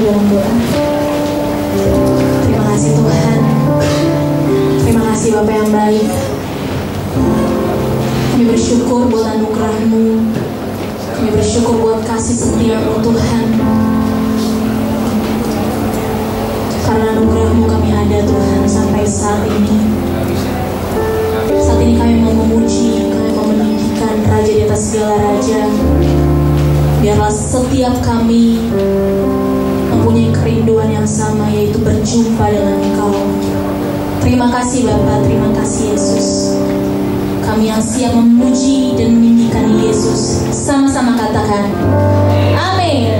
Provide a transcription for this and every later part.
dalam doa. Terima kasih Tuhan. Terima kasih Bapa yang baik. Kami bersyukur buat anugerah-Mu. Kami bersyukur buat kasih setia-Mu Tuhan. Karena anugerah-Mu kami ada Tuhan sampai saat ini. Saat ini kami mau memuji, kami mau meninggikan Raja di atas segala Raja. Biarlah setiap kami mempunyai kerinduan yang sama, yaitu berjumpa dengan Engkau. Terima kasih Bapa, terima kasih Yesus. Kami yang siap memuji dan meninggikan Yesus. Sama-sama katakan amin.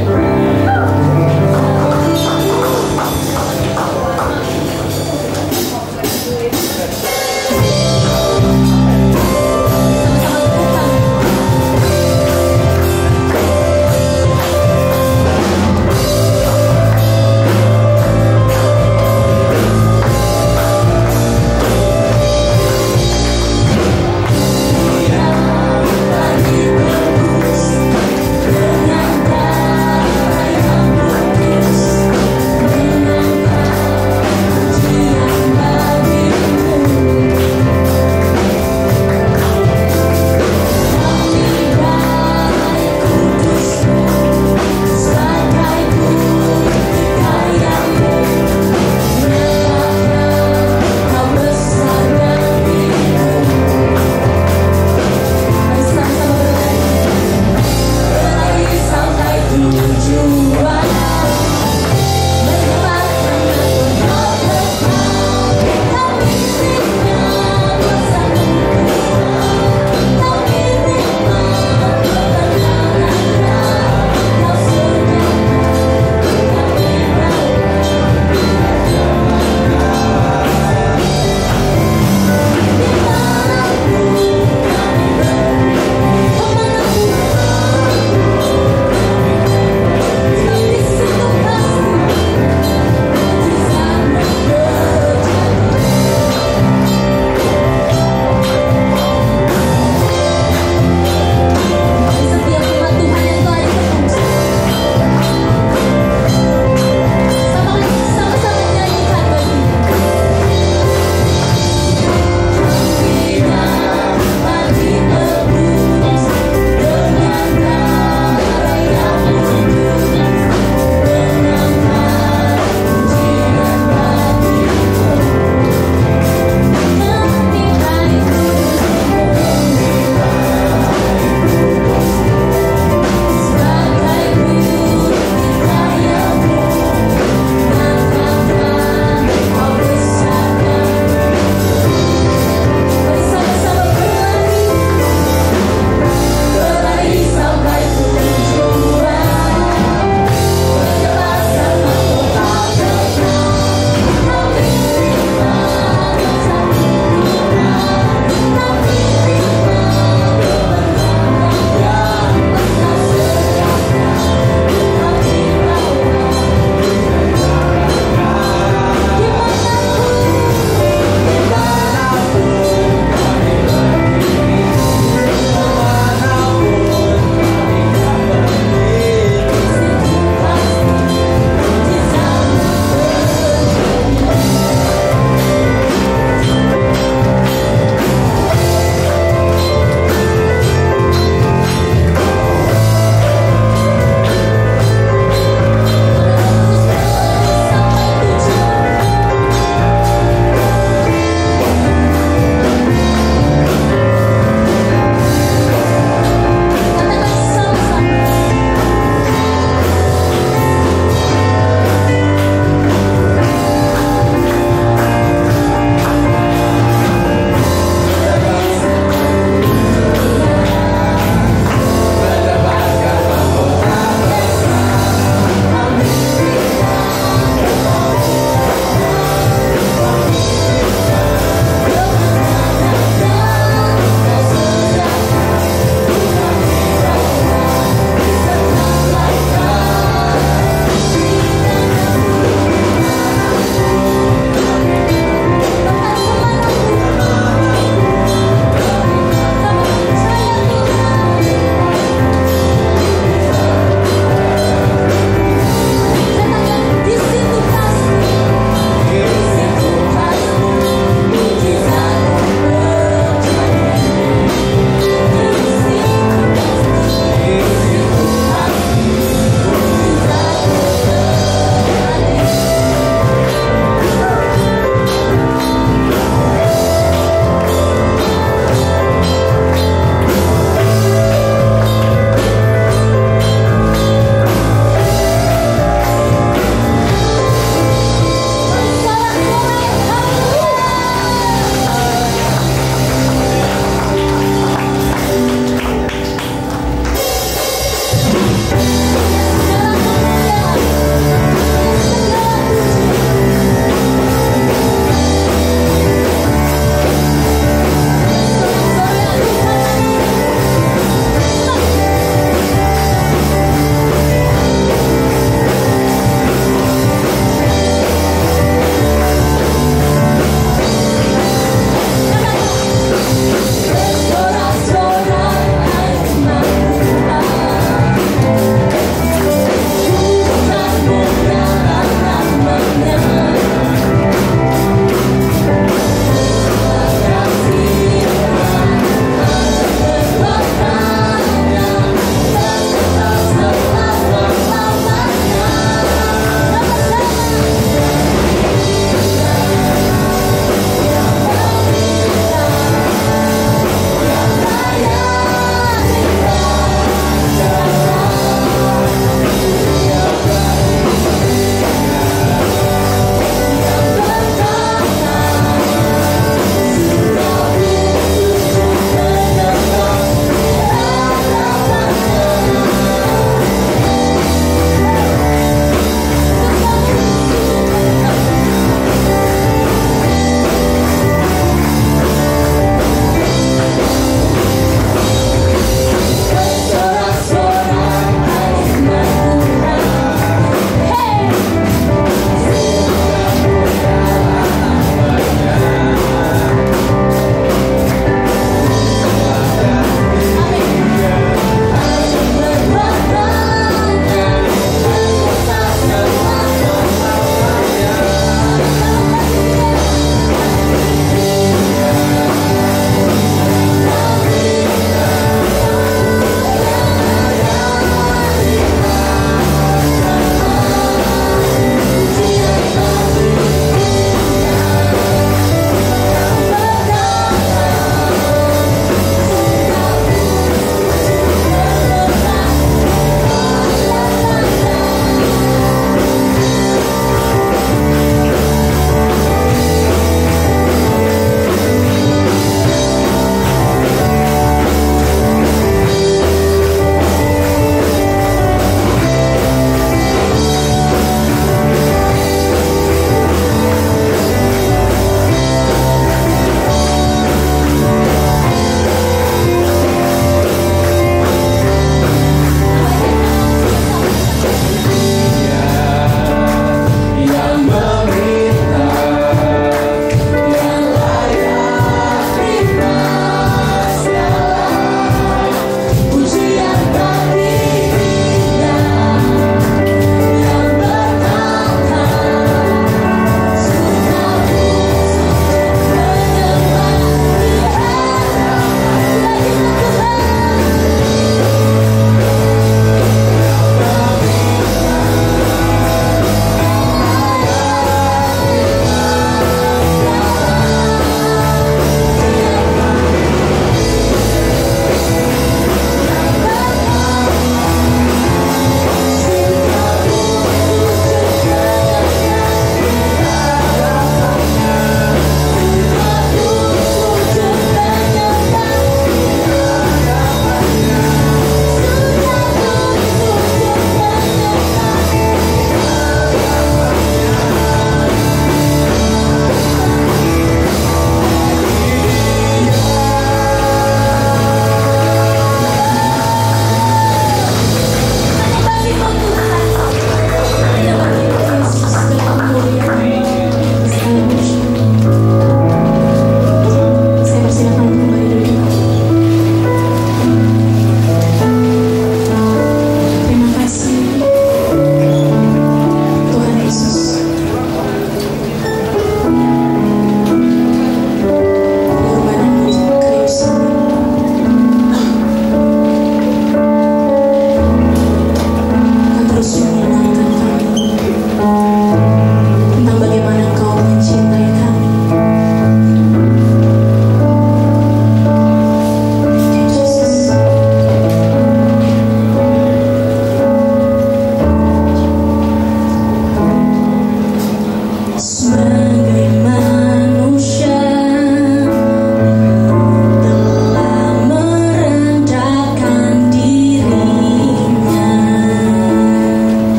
Yeah.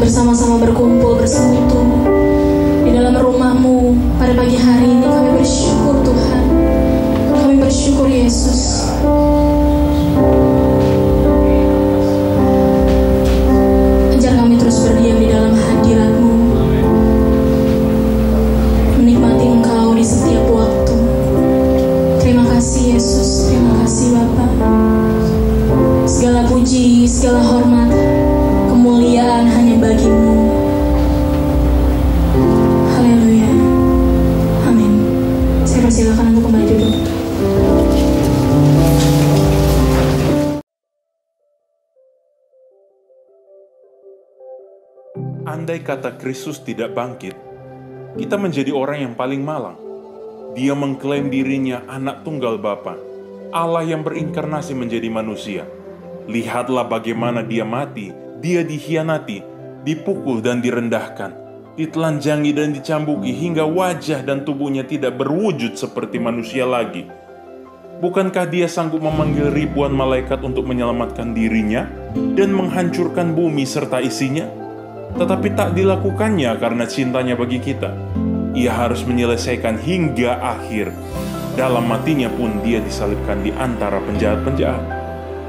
bersama-sama berkumpul, bersekutu di dalam rumah-Mu pada pagi hari ini. Kami bersyukur Tuhan, kami bersyukur Yesus. Ajar kami terus berdiam di dalam hadirat-Mu, menikmati Engkau di setiap waktu. Terima kasih Yesus, terima kasih Bapa. Segala puji, segala hormat, kemuliaan hanya bagi-Mu. Haleluya. Amin. Saya persilakan untuk kembali duduk. Andai kata Kristus tidak bangkit, kita menjadi orang yang paling malang. Dia mengklaim dirinya anak tunggal Bapa, Allah yang berinkarnasi menjadi manusia. Lihatlah bagaimana dia mati, dia dikhianati, dipukul dan direndahkan, ditelanjangi dan dicambuki hingga wajah dan tubuhnya tidak berwujud seperti manusia lagi. Bukankah dia sanggup memanggil ribuan malaikat untuk menyelamatkan dirinya dan menghancurkan bumi serta isinya? Tetapi tak dilakukannya karena cintanya bagi kita. Ia harus menyelesaikan hingga akhir. Dalam matinya pun dia disalibkan di antara penjahat-penjahat.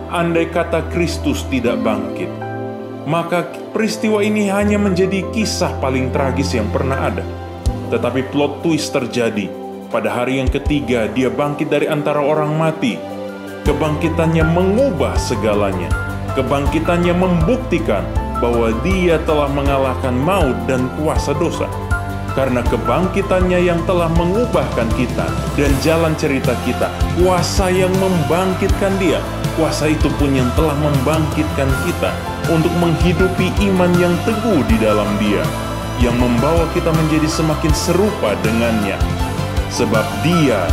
Andai kata Kristus tidak bangkit, maka peristiwa ini hanya menjadi kisah paling tragis yang pernah ada. Tetapi plot twist terjadi. Pada hari yang ketiga, dia bangkit dari antara orang mati. Kebangkitannya mengubah segalanya. Kebangkitannya membuktikan bahwa dia telah mengalahkan maut dan kuasa dosa. Karena kebangkitannya yang telah mengubahkan kita dan jalan cerita kita, kuasa yang membangkitkan dia, kuasa itu pun yang telah membangkitkan kita untuk menghidupi iman yang teguh di dalam dia, yang membawa kita menjadi semakin serupa dengannya. Sebab dia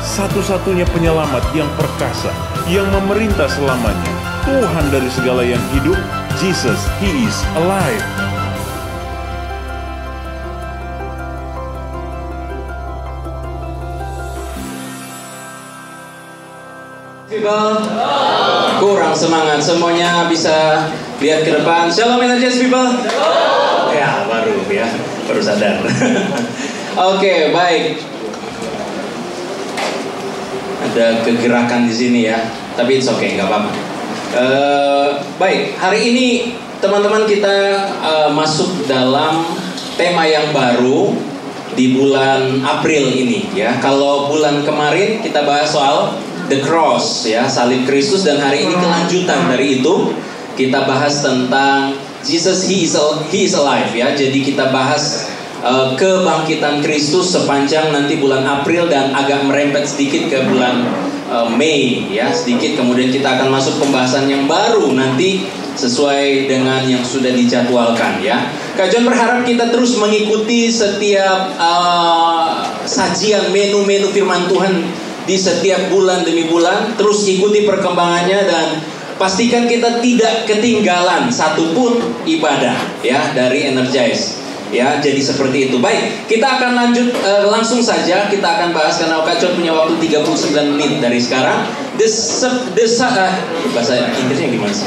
satu-satunya penyelamat yang perkasa, yang memerintah selamanya, Tuhan dari segala yang hidup. Jesus, He is alive. People, kurang semangat, semuanya bisa lihat ke depan. Shalom Energize people. Ya, baru sadar. Oke, baik. Ada kegerakan di sini ya, tapi it's okay, nggak apa-apa. Baik, hari ini teman-teman kita masuk dalam tema yang baru di bulan April ini ya. Kalau bulan kemarin kita bahas soal The Cross ya, salib Kristus, dan hari ini kelanjutan dari itu kita bahas tentang Jesus, He is alive ya. Jadi kita bahas kebangkitan Kristus sepanjang nanti bulan April dan agak merempet sedikit ke bulan Mei ya, sedikit. Kemudian kita akan masuk pembahasan yang baru nanti sesuai dengan yang sudah dijadwalkan ya. Kak John berharap kita terus mengikuti setiap sajian menu-menu firman Tuhan di setiap bulan demi bulan. Terus ikuti perkembangannya dan pastikan kita tidak ketinggalan satupun ibadah ya dari Energize ya. Jadi seperti itu. Baik, kita akan lanjut langsung saja. Kita akan bahas karena Kak John punya waktu 39 menit dari sekarang. Bahasa Inggrisnya gimana sih?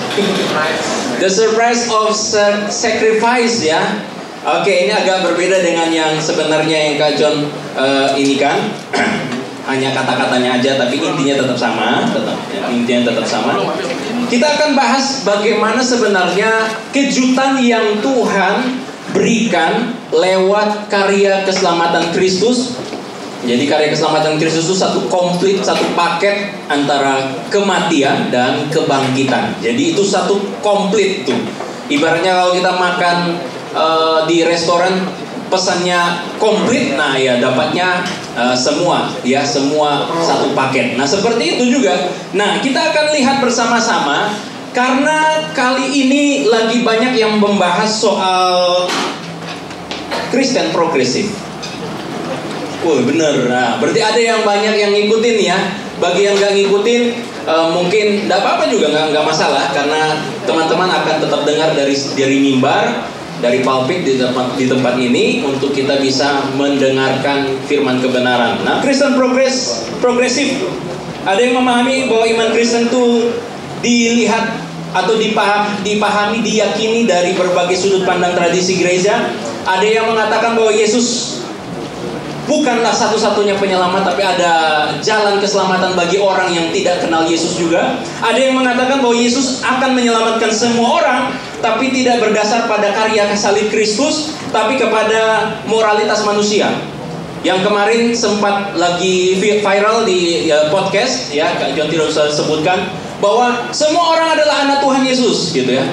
The surprise of sacrifice ya. Oke, ini agak berbeda dengan yang sebenarnya yang Kak John ini kan. Hanya kata-katanya aja, tapi intinya tetap sama. Intinya tetap sama. Kita akan bahas bagaimana sebenarnya kejutan yang Tuhan berikan lewat karya keselamatan Kristus. Jadi karya keselamatan Kristus itu satu komplit, satu paket antara kematian dan kebangkitan. Jadi itu satu komplit tuh. Ibaratnya kalau kita makan di restoran, pesannya komplit, nah ya dapatnya semua ya, semua satu paket. Nah seperti itu juga. Nah kita akan lihat bersama-sama karena kali ini lagi banyak yang membahas soal Kristen progresif. Bener. Nah, berarti ada yang banyak yang ngikutin ya. Bagi yang nggak ngikutin mungkin nggak apa-apa juga, nggak masalah, karena teman-teman akan tetap dengar dari mimbar, dari pulpit di tempat ini untuk kita bisa mendengarkan firman kebenaran. Nah, Kristen progresif. Ada yang memahami bahwa iman Kristen itu dilihat atau dipahami, diyakini dari berbagai sudut pandang tradisi gereja. Ada yang mengatakan bahwa Yesus bukanlah satu-satunya penyelamat, tapi ada jalan keselamatan bagi orang yang tidak kenal Yesus juga. Ada yang mengatakan bahwa Yesus akan menyelamatkan semua orang, tapi tidak berdasar pada karya salib Kristus, tapi kepada moralitas manusia. Yang kemarin sempat lagi viral di podcast, ya, Kak John tidak usah sebutkan, bahwa semua orang adalah anak Tuhan Yesus, gitu ya.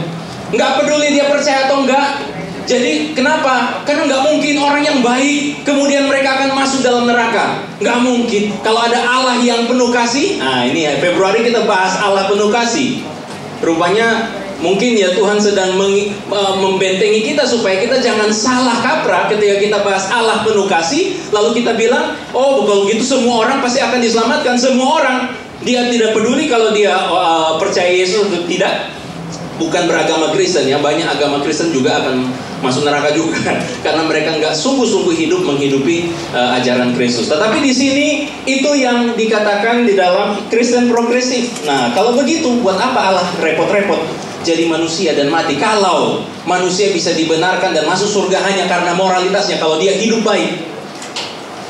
Nggak peduli dia percaya atau enggak. Jadi kenapa? Karena nggak mungkin orang yang baik kemudian mereka akan masuk dalam neraka. Nggak mungkin. Kalau ada Allah yang penuh kasih, nah ini ya, Februari kita bahas Allah penuh kasih. Rupanya mungkin ya Tuhan sedang membentengi kita supaya kita jangan salah kaprah ketika kita bahas Allah penuh kasih. Lalu kita bilang, oh kalau gitu semua orang pasti akan diselamatkan. Semua orang. Dia tidak peduli kalau dia percaya Yesus atau tidak. Bukan beragama Kristen ya, banyak agama Kristen juga akan masuk neraka juga karena mereka nggak sungguh-sungguh hidup menghidupi ajaran Kristus. Tetapi di sini itu yang dikatakan di dalam Kristen progresif. Nah, kalau begitu buat apa Allah repot-repot jadi manusia dan mati kalau manusia bisa dibenarkan dan masuk surga hanya karena moralitasnya kalau dia hidup baik.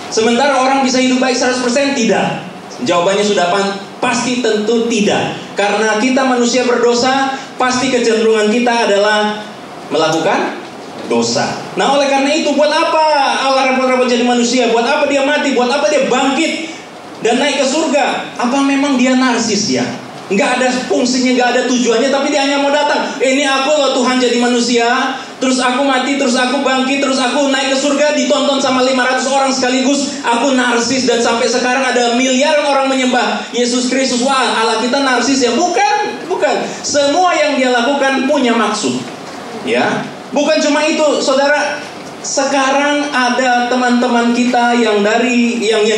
Sementara orang bisa hidup baik 100%? Tidak. Jawabannya sudah pasti tentu tidak. Karena kita manusia berdosa, pasti kecenderungan kita adalah melakukan dosa. Nah, oleh karena itu, buat apa Allah repot-repot jadi manusia? Buat apa dia mati? Buat apa dia bangkit dan naik ke surga? Apa memang dia narsis ya? Nggak ada fungsinya, nggak ada tujuannya, tapi dia hanya mau datang. Ini aku loh Tuhan jadi manusia, terus aku mati, terus aku bangkit, terus aku naik ke surga, ditonton sama 500 orang sekaligus. Aku narsis dan sampai sekarang ada miliaran orang menyembah Yesus Kristus. Wah, Allah kita narsis ya? Bukan. Semua yang dia lakukan punya maksud. Ya, bukan cuma itu, saudara. Sekarang ada teman-teman kita yang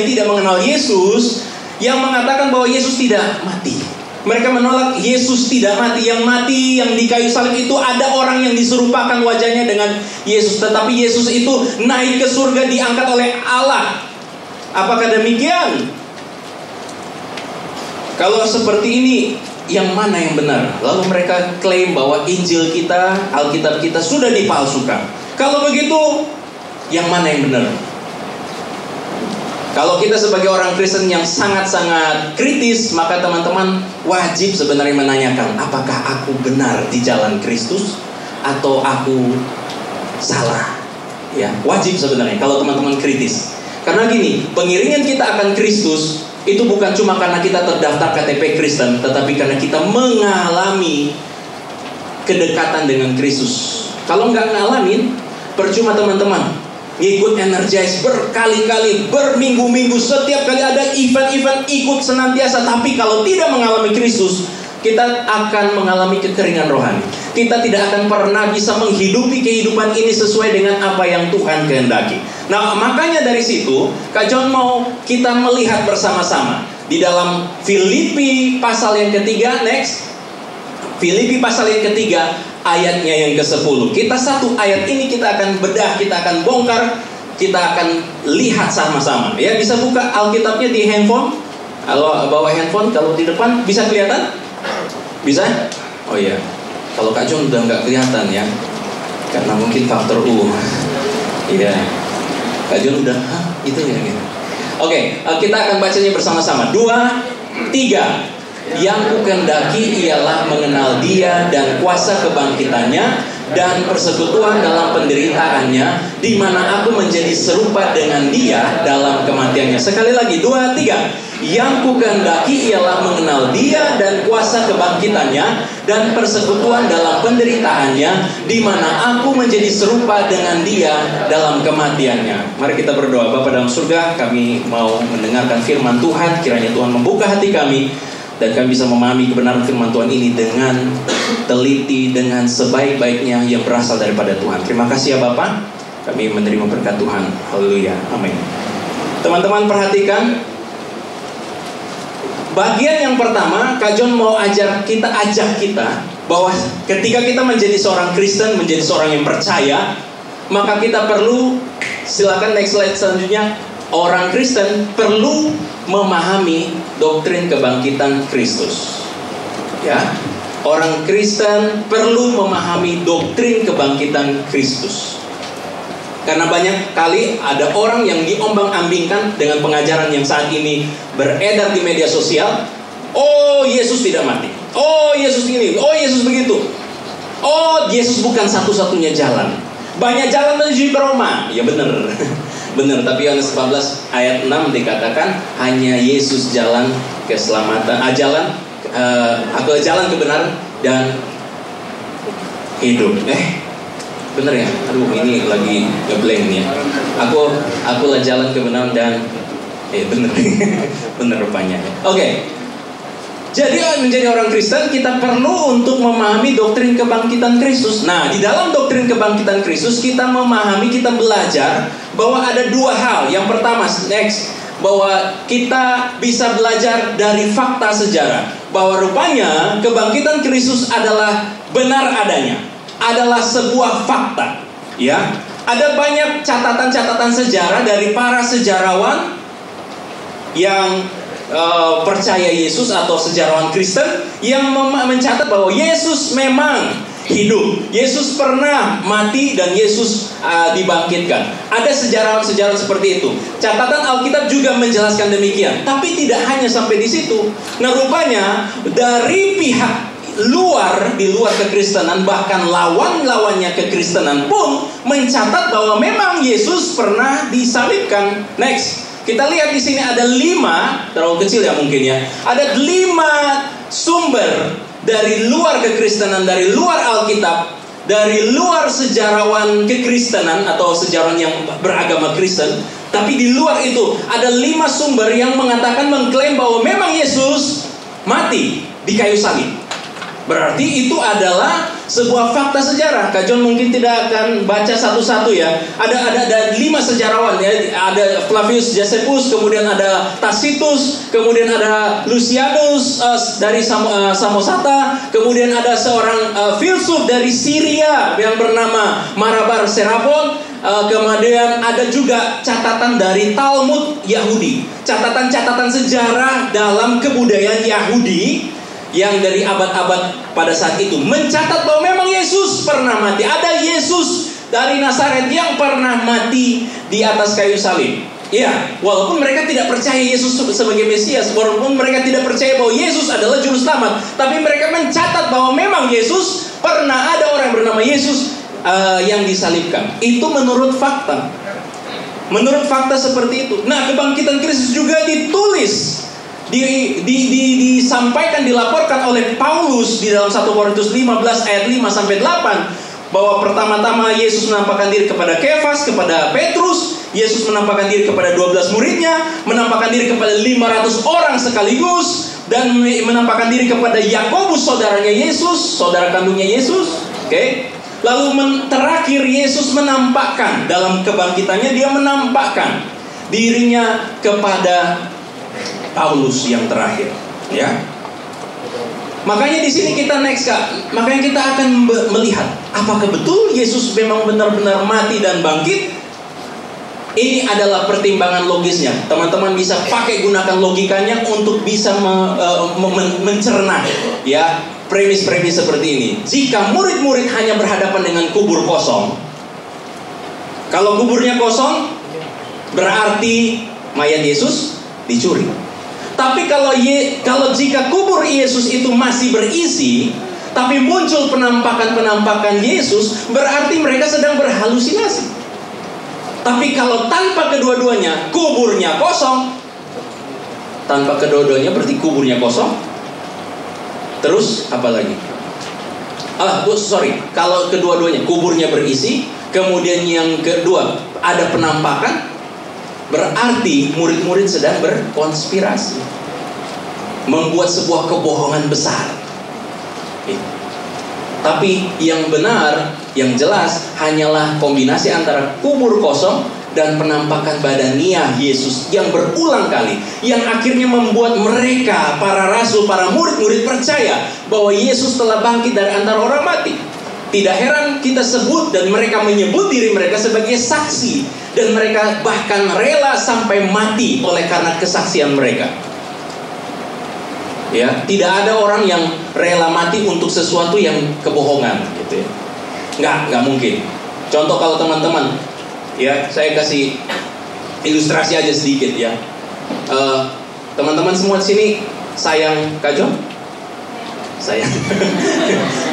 tidak mengenal Yesus, yang mengatakan bahwa Yesus tidak mati. Mereka menolak Yesus tidak mati. Yang mati, yang di kayu salib itu ada orang yang diserupakan wajahnya dengan Yesus. Tetapi Yesus itu naik ke surga, diangkat oleh Allah. Apakah demikian? Kalau seperti ini, yang mana yang benar? Lalu mereka klaim bahwa Injil kita, Alkitab kita sudah dipalsukan. Kalau begitu, yang mana yang benar? Kalau kita sebagai orang Kristen yang sangat-sangat kritis, maka teman-teman wajib sebenarnya menanyakan, apakah aku benar di jalan Kristus atau aku salah? Ya, wajib sebenarnya kalau teman-teman kritis. Karena gini, pengiringan kita akan Kristus itu bukan cuma karena kita terdaftar KTP Kristen, tetapi karena kita mengalami kedekatan dengan Kristus. Kalau nggak ngalamin, percuma teman-teman. Ikut energize berkali-kali, berminggu-minggu, setiap kali ada event-event ikut senantiasa. Tapi kalau tidak mengalami Kristus, kita akan mengalami kekeringan rohani. Kita tidak akan pernah bisa menghidupi kehidupan ini sesuai dengan apa yang Tuhan kehendaki. Nah, makanya dari situ Kak John mau kita melihat bersama-sama di dalam Filipi pasal yang ketiga. Next, Filipi pasal yang ketiga, ayatnya yang ke-10. Kita satu ayat ini kita akan bedah, kita akan bongkar, kita akan lihat sama-sama. Ya, bisa buka Alkitabnya di handphone. Kalau bawa handphone, kalau di depan bisa kelihatan? Bisa? Oh iya. Kalau Kak John udah nggak kelihatan ya, karena mungkin faktor U. Iya. Kak John udah, itu ya gitu. Oke, kita akan bacanya bersama-sama. 2, 3. Yang kukehendaki ialah mengenal Dia dan kuasa kebangkitannya dan persekutuan dalam penderitaannya, di mana aku menjadi serupa dengan Dia dalam kematiannya. Sekali lagi, 2, 3. Yang kukehendaki ialah mengenal Dia dan kuasa kebangkitannya dan persekutuan dalam penderitaannya, di mana aku menjadi serupa dengan Dia dalam kematiannya. Mari kita berdoa. Bapa dalam surga, kami mau mendengarkan firman Tuhan. Kiranya Tuhan membuka hati kami dan kami bisa memahami kebenaran firman Tuhan ini dengan teliti, dengan sebaik-baiknya yang berasal daripada Tuhan. Terima kasih ya Bapak, kami menerima berkat Tuhan. Haleluya, amin. Teman-teman perhatikan, bagian yang pertama, Kak John mau ajak kita bahwa ketika kita menjadi seorang Kristen, menjadi seorang yang percaya, maka kita perlu, silakan next slide selanjutnya. Orang Kristen perlu memahami doktrin kebangkitan Kristus. Ya, orang Kristen perlu memahami doktrin kebangkitan Kristus. Karena banyak kali ada orang yang diombang-ambingkan dengan pengajaran yang saat ini beredar di media sosial. Oh, Yesus tidak mati. Oh, Yesus ini. Oh, Yesus begitu. Oh, Yesus bukan satu-satunya jalan. Banyak jalan menuju Roma. Ya benar. Benar, tapi Yohanes 14 ayat 6 dikatakan hanya Yesus jalan keselamatan. Jalan kebenaran dan hidup. Bener ya? Aduh, ini lagi ngeblank nih ya. Akulah jalan kebenaran dan bener. Bener rupanya. Oke. Jadi menjadi orang Kristen kita perlu untuk memahami doktrin kebangkitan Kristus. Nah, di dalam doktrin kebangkitan Kristus kita memahami, kita belajar bahwa ada dua hal. Yang pertama, bahwa kita bisa belajar dari fakta sejarah. Bahwa rupanya kebangkitan Kristus adalah benar adanya. Adalah sebuah fakta, ya. Ada banyak catatan-catatan sejarah dari para sejarawan yang percaya Yesus atau sejarawan Kristen yang mencatat bahwa Yesus memang hidup. Yesus pernah mati dan Yesus dibangkitkan. Ada sejarawan-sejarawan seperti itu. Catatan Alkitab juga menjelaskan demikian. Tapi tidak hanya sampai di situ. Nah, rupanya dari pihak di luar kekristenan, bahkan lawan-lawannya kekristenan pun mencatat bahwa memang Yesus pernah disalibkan. Next, kita lihat di sini ada 5, terlalu kecil ya mungkin ya. Ada 5 sumber dari luar kekristenan, dari luar Alkitab, dari luar sejarawan kekristenan atau sejarawan yang beragama Kristen. Tapi di luar itu ada 5 sumber yang mengklaim bahwa memang Yesus mati di kayu salib. Berarti itu adalah sebuah fakta sejarah. Kak John mungkin tidak akan baca satu-satu ya. Ada 5 sejarawan ya. Ada Flavius Josephus, kemudian ada Tacitus, kemudian ada Lucianus dari Samosata, kemudian ada seorang filsuf dari Syria yang bernama Marabar Serapon. Kemudian ada juga catatan dari Talmud Yahudi, catatan-catatan sejarah dalam kebudayaan Yahudi yang dari abad-abad pada saat itu mencatat bahwa memang Yesus pernah mati. Ada Yesus dari Nazaret yang pernah mati di atas kayu salib. Ya, walaupun mereka tidak percaya Yesus sebagai Mesias, walaupun mereka tidak percaya bahwa Yesus adalah juru selamat, tapi mereka mencatat bahwa memang Yesus pernah ada orang bernama Yesus yang disalibkan. Itu menurut fakta. Menurut fakta seperti itu. Nah, kebangkitan Kristus juga ditulis, disampaikan, dilaporkan oleh Paulus di dalam 1 Korintus 15 ayat 5 sampai 8 bahwa pertama-tama Yesus menampakkan diri kepada Kefas, kepada Petrus. Yesus menampakkan diri kepada 12 muridnya, menampakkan diri kepada 500 orang sekaligus, dan menampakkan diri kepada Yakobus, saudaranya Yesus, saudara kandungnya Yesus. Oke. Lalu terakhir Yesus menampakkan dalam kebangkitannya, dia menampakkan dirinya kepada Paulus yang terakhir, ya. Makanya di sini kita makanya kita akan melihat apakah betul Yesus memang benar-benar mati dan bangkit. Ini adalah pertimbangan logisnya. Teman-teman bisa gunakan logikanya untuk bisa mencerna, ya, premis-premis seperti ini. Jika murid-murid hanya berhadapan dengan kubur kosong, kalau kuburnya kosong, berarti mayat Yesus dicuri. Tapi kalau jika kubur Yesus itu masih berisi, tapi muncul penampakan Yesus, berarti mereka sedang berhalusinasi. Tapi kalau tanpa kedua-duanya, kuburnya kosong. Tanpa kedua-duanya berarti kuburnya kosong. Terus apa lagi? Kalau kedua-duanya kuburnya berisi, kemudian yang kedua ada penampakan, berarti murid-murid sedang berkonspirasi, membuat sebuah kebohongan besar. Tapi yang benar, yang jelas hanyalah kombinasi antara kubur kosong dan penampakan badaniah Yesus yang berulang kali, yang akhirnya membuat mereka, para rasul, para murid-murid percaya bahwa Yesus telah bangkit dari antara orang mati. Tidak heran kita sebut dan mereka menyebut diri mereka sebagai saksi, dan mereka bahkan rela sampai mati oleh karena kesaksian mereka. Ya, tidak ada orang yang rela mati untuk sesuatu yang kebohongan, gitu ya. Nggak mungkin. Contoh kalau teman-teman, ya, saya kasih ilustrasi aja sedikit ya. Teman-teman semua di sini sayang Kak John? Sayang.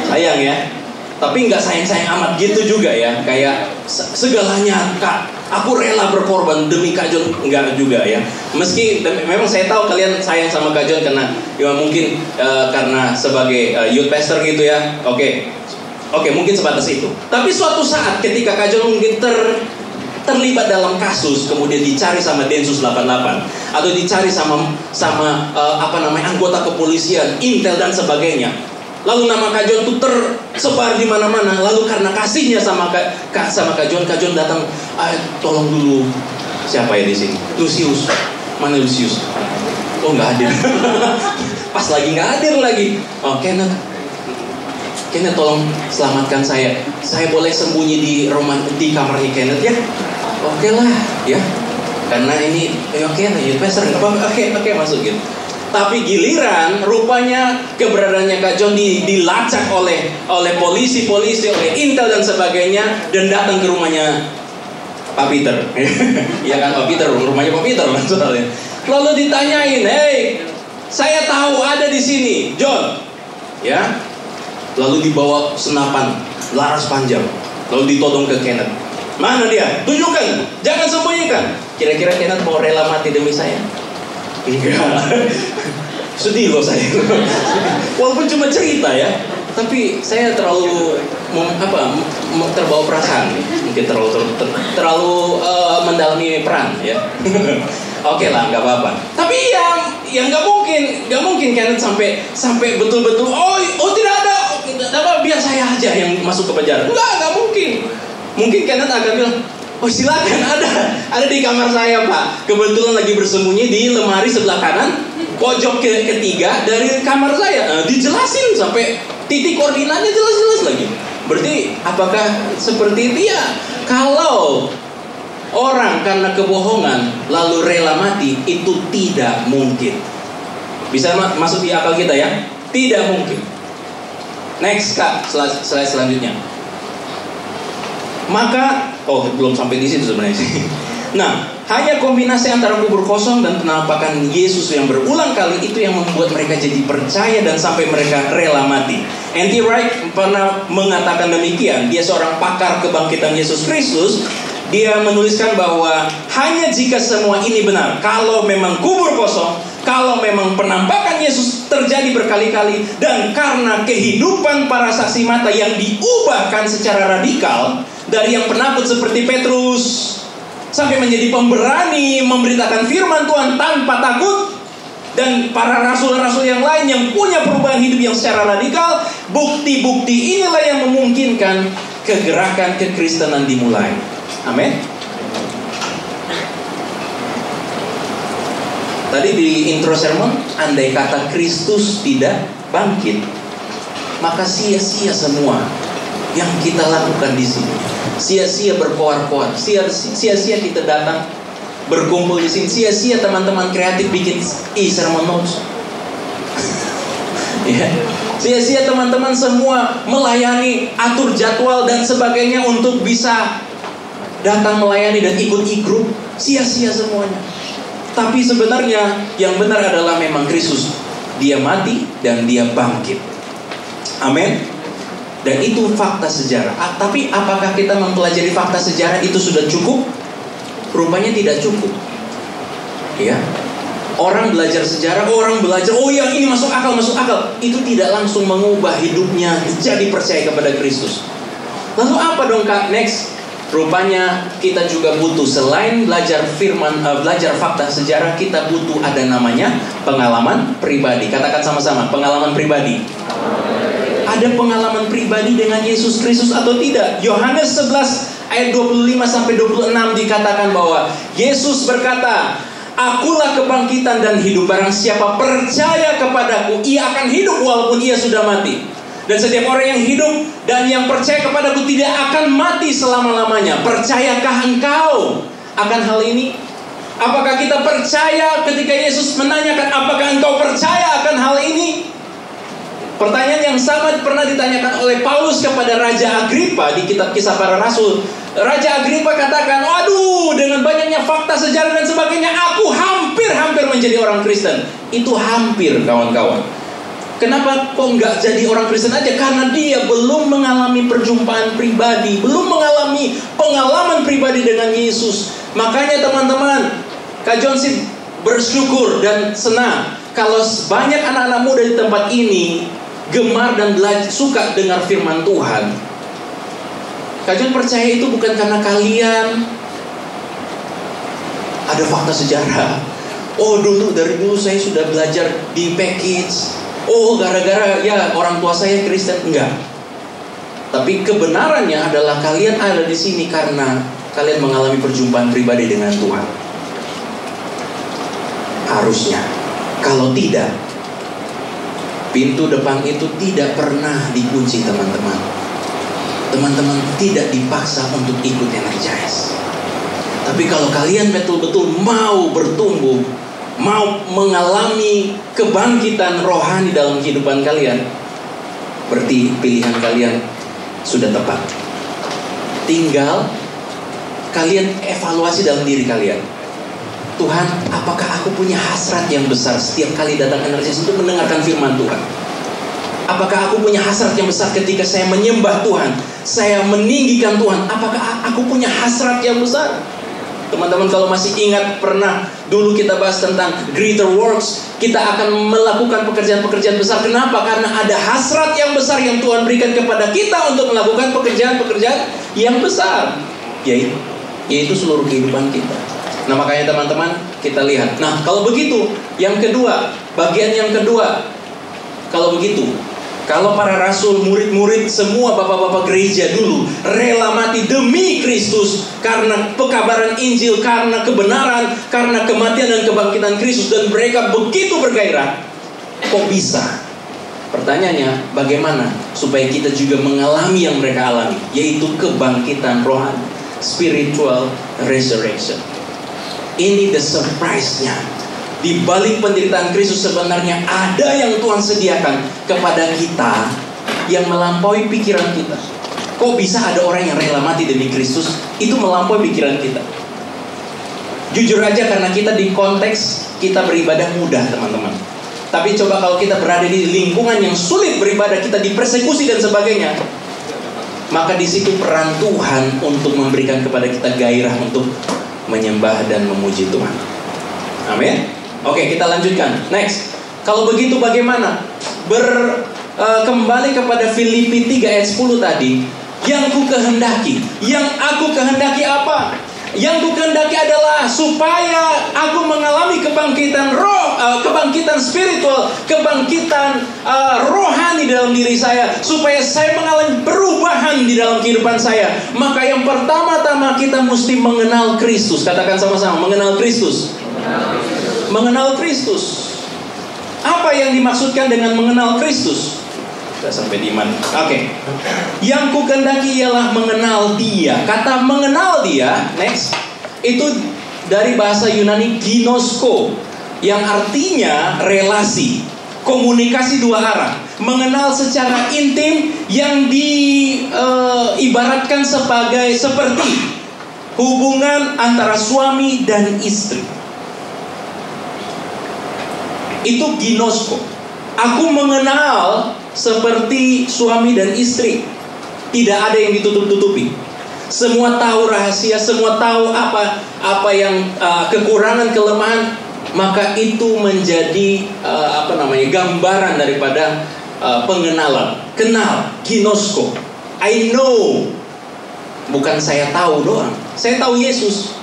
Sayang ya. Tapi nggak sayang-sayang amat gitu juga ya. Kayak segalanya Kak, aku rela berkorban demi Kak John. Enggak juga ya. Meski memang saya tahu kalian sayang sama Kak John karena ya mungkin karena sebagai youth pastor gitu ya. Oke, mungkin sebatas itu. Tapi suatu saat ketika Kak John mungkin terlibat dalam kasus, kemudian dicari sama Densus 88 atau dicari sama anggota kepolisian, intel dan sebagainya. Lalu nama Kak John itu tersebar di mana-mana. Lalu karena kasihnya sama Kak John datang, tolong dulu. Siapa ya di sini? Lucius. Mana Lucius? Oh, nggak hadir. Pas lagi nggak hadir lagi. Oh, Kenneth, tolong selamatkan saya. Saya boleh sembunyi di kamarnya Kenneth ya? Oke lah, ya. Karena ini youth pastor nggak apa-apa. Oke, masuk gitu. Tapi giliran rupanya keberadaannya Kak John dilacak oleh polisi, oleh intel dan sebagainya, dan datang ke rumahnya Pak Peter. Iya kan, Pak Peter, rumahnya Pak Peter soalnya. Lalu ditanyain, "Hey, saya tahu ada di sini, John." Ya. Lalu dibawa senapan laras panjang, lalu ditodong ke Kenneth. "Mana dia? Tunjukkan, jangan sembunyikan." Kira-kira Kenneth mau rela mati demi saya? Enggak. Sedih loh saya. Walaupun cuma cerita ya, tapi saya terlalu terbawa perasaan, mungkin terlalu mendalami peran ya. Oke lah, nggak apa-apa. Tapi yang nggak mungkin Kenneth sampai betul-betul tidak ada, biar saya aja yang masuk ke penjara. Nggak mungkin. Mungkin Kenneth akan bilang, "Oh, silakan, ada di kamar saya Pak. Kebetulan lagi bersembunyi di lemari sebelah kanan, pojok ketiga dari kamar saya." Dijelasin sampai titik koordinatnya jelas-jelas lagi. Berarti apakah seperti itu ya? Kalau orang karena kebohongan lalu rela mati, itu tidak mungkin. Bisa masuk di akal kita ya? Tidak mungkin. Next Kak, slide selanjutnya. Maka, belum sampai di situ sebenarnya sih. Nah, hanya kombinasi antara kubur kosong dan penampakan Yesus yang berulang kali itu yang membuat mereka jadi percaya dan sampai mereka rela mati. N.T. Wright pernah mengatakan demikian. Dia seorang pakar kebangkitan Yesus Kristus. Dia menuliskan bahwa hanya jika semua ini benar, kalau memang kubur kosong, kalau memang penampakan Yesus terjadi berkali-kali, dan karena kehidupan para saksi mata yang diubahkan secara radikal, dari yang penakut seperti Petrus sampai menjadi pemberani memberitakan firman Tuhan tanpa takut, dan para rasul-rasul yang lain yang punya perubahan hidup yang secara radikal, bukti-bukti inilah yang memungkinkan kegerakan kekristenan dimulai. Amin. Tadi di intro sermon, andai kata Kristus tidak bangkit, maka sia-sia semua yang kita lakukan di sini. Sia-sia berkoar-koar, sia-sia kita datang berkumpul di sini, sia-sia teman-teman kreatif bikin sermon notes. Ya. Sia-sia teman-teman semua melayani, atur jadwal dan sebagainya untuk bisa datang melayani dan ikut e-group. Sia-sia semuanya. Tapi sebenarnya yang benar adalah memang Kristus. Dia mati dan dia bangkit. Amin. Dan itu fakta sejarah. Tapi apakah kita mempelajari fakta sejarah itu sudah cukup? Rupanya tidak cukup. Ya. Orang belajar sejarah, orang belajar, yang ini masuk akal. Itu tidak langsung mengubah hidupnya jadi percaya kepada Kristus. Lalu apa dong Kak? Next. Rupanya kita juga butuh, selain belajar firman, belajar fakta sejarah, kita butuh ada namanya pengalaman pribadi. Katakan sama-sama, pengalaman pribadi. Ada pengalaman pribadi dengan Yesus Kristus atau tidak? Yohanes 11 ayat 25-26 dikatakan bahwa Yesus berkata, "Akulah kebangkitan dan hidup. Barang siapa percaya kepadaku, ia akan hidup walaupun ia sudah mati. Dan setiap orang yang hidup dan yang percaya kepadaku tidak akan mati selama-lamanya." Percayakah engkau akan hal ini? Apakah kita percaya ketika Yesus menanyakan, apakah engkau percaya akan hal ini? Pertanyaan yang sama pernah ditanyakan oleh Paulus kepada Raja Agripa di kitab Kisah Para Rasul. Raja Agripa katakan, aduh, dengan banyaknya fakta sejarah dan sebagainya, aku hampir menjadi orang Kristen. Itu hampir, kawan-kawan. Kenapa kok nggak jadi orang Kristen aja? Karena dia belum mengalami perjumpaan pribadi, belum mengalami pengalaman pribadi dengan Yesus. Makanya teman-teman, Kak Johnson bersyukur dan senang kalau banyak anak-anak muda di tempat ini gemar dan suka dengar firman Tuhan. Kak John percaya itu bukan karena kalian ada fakta sejarah. Oh, dari dulu saya sudah belajar di package. Oh, gara-gara ya orang tua saya Kristen. Enggak. Tapi kebenarannya adalah kalian ada di sini karena kalian mengalami perjumpaan pribadi dengan Tuhan. Harusnya. Kalau tidak, pintu depan itu tidak pernah dikunci, teman-teman. Teman-teman tidak dipaksa untuk ikut energize. Tapi kalau kalian betul-betul mau bertumbuh, mau mengalami kebangkitan rohani dalam kehidupan kalian, berarti pilihan kalian sudah tepat. Tinggal kalian evaluasi dalam diri kalian. Tuhan, apakah aku punya hasrat yang besar setiap kali datang energis untuk mendengarkan firman Tuhan? Apakah aku punya hasrat yang besar ketika saya menyembah Tuhan, saya meninggikan Tuhan? Apakah aku punya hasrat yang besar? Teman-teman kalau masih ingat, pernah dulu kita bahas tentang greater works. Kita akan melakukan pekerjaan-pekerjaan besar. Kenapa? Karena ada hasrat yang besar yang Tuhan berikan kepada kita untuk melakukan pekerjaan-pekerjaan yang besar, yaitu seluruh kehidupan kita. Nah, makanya teman-teman kita lihat. Nah, kalau begitu, yang kedua, bagian yang kedua, kalau begitu, kalau para rasul, murid-murid, semua bapak-bapak gereja dulu rela mati demi Kristus karena pekabaran Injil, karena kebenaran, karena kematian dan kebangkitan Kristus, dan mereka begitu bergairah, kok bisa? Pertanyaannya, bagaimana supaya kita juga mengalami yang mereka alami, yaitu kebangkitan rohani, spiritual resurrection. Ini the surprise-nya. Di balik penderitaan Kristus sebenarnya ada yang Tuhan sediakan kepada kita yang melampaui pikiran kita. Kok bisa ada orang yang rela mati demi Kristus? Itu melampaui pikiran kita. Jujur aja, karena kita di konteks kita beribadah mudah, teman-teman. Tapi coba kalau kita berada di lingkungan yang sulit beribadah, kita dipersekusi dan sebagainya, maka di situ peran Tuhan untuk memberikan kepada kita gairah untuk menyembah dan memuji Tuhan. Amin. Oke, kita lanjutkan. Next. Kalau begitu bagaimana? Kembali kepada Filipi 3 ayat 10 tadi. Yang ku kehendaki. Yang aku kehendaki apa? Yang ku kehendaki adalah supaya aku mengalami kebangkitan roh, kebangkitan spiritual, kebangkitan rohani dalam diri saya, supaya saya mengalami perubahan di dalam kehidupan saya. Maka yang pertama-tama kita mesti mengenal Kristus. Katakan sama-sama, mengenal Kristus. Mengenal Kristus. Apa yang dimaksudkan dengan mengenal Kristus? Sudah sampai di mana? Oke. Yang ku kehendaki ialah mengenal Dia. Kata mengenal Dia, next, itu dari bahasa Yunani ginosko, yang artinya relasi, komunikasi dua arah. Mengenal secara intim yang diibaratkan seperti hubungan antara suami dan istri. Itu ginosko. Aku mengenal seperti suami dan istri. Tidak ada yang ditutup-tutupi. Semua tahu rahasia, semua tahu apa yang kekurangan, kelemahan. Maka itu menjadi gambaran daripada pengenalan. Kenal, ginosko. I know. Bukan saya tahu doang. Saya tahu Yesus.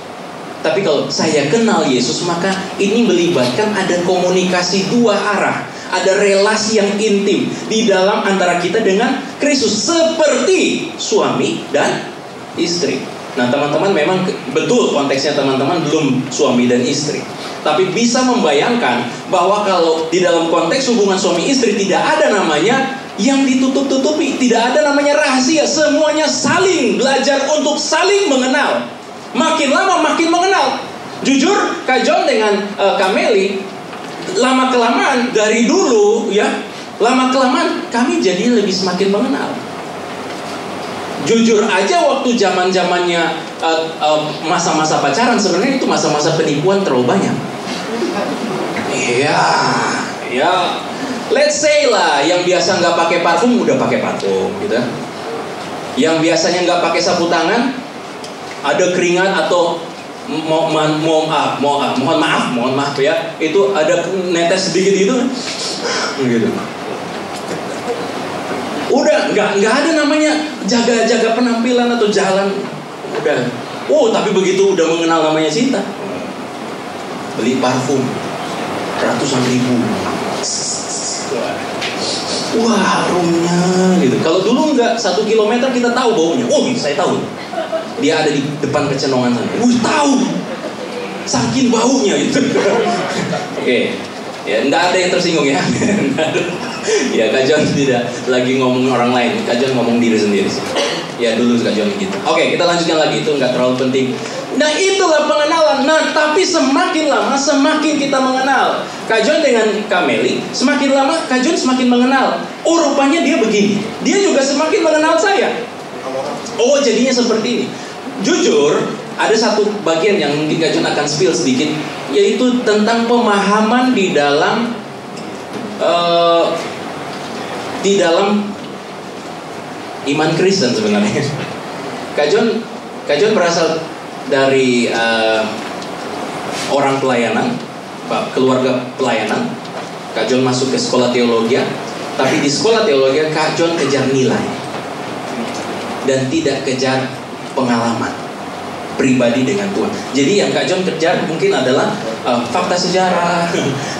Tapi kalau saya kenal Yesus, maka ini melibatkan ada komunikasi dua arah. Ada relasi yang intim di dalam antara kita dengan Kristus, seperti suami dan istri. Nah, teman-teman, memang betul konteksnya teman-teman belum suami dan istri. Tapi bisa membayangkan bahwa kalau di dalam konteks hubungan suami istri tidak ada namanya yang ditutup-tutupi, tidak ada namanya rahasia. Semuanya saling belajar untuk saling mengenal. Makin lama makin mengenal. Jujur, Kak John dengan Kak Meli, lama-kelamaan dari dulu ya, lama-kelamaan kami jadi lebih semakin mengenal. Jujur aja waktu zaman-zamannya masa-masa pacaran, sebenarnya itu masa-masa penipuan terlalu banyak. Iya, ya, let's say lah, yang biasa nggak pakai parfum udah pakai parfum, gitu. Yang biasanya nggak pakai sapu tangan, ada keringat atau mohon maaf ya, itu ada netes sedikit gitu. Udah nggak ada namanya jaga penampilan atau jalan. Udah. Tapi begitu udah mengenal namanya cinta, beli parfum ratusan ribu. Wah, harumnya gitu. Kalau dulu nggak 1 kilometer kita tahu baunya. Saya tahu. Dia ada di depan kecenongan sana. Tahu. Saking baunya gitu. Oke. Ya, nggak ada yang tersinggung ya. Ya, Kak John tidak lagi ngomong orang lain. Kak John ngomong diri sendiri sih. Ya, dulu Kak John gitu. Oke, kita lanjutkan lagi. Itu nggak terlalu penting. Nah, itulah pengenalan. Nah, tapi semakin lama semakin kita mengenal. Kak John dengan Kak Meli, semakin lama Kak John semakin mengenal. Rupanya dia begini. Dia juga semakin mengenal saya. Jadinya seperti ini. Jujur, ada satu bagian yang mungkin Kak John akan spill sedikit, yaitu tentang pemahaman di dalam iman Kristen sebenarnya. Kak John berasal dari orang pelayanan, keluarga pelayanan. Kak John masuk ke sekolah teologi, tapi di sekolah teologi Kak John kejar nilai dan tidak kejar pengalaman pribadi dengan Tuhan. Jadi yang Kak John kejar mungkin adalah fakta sejarah,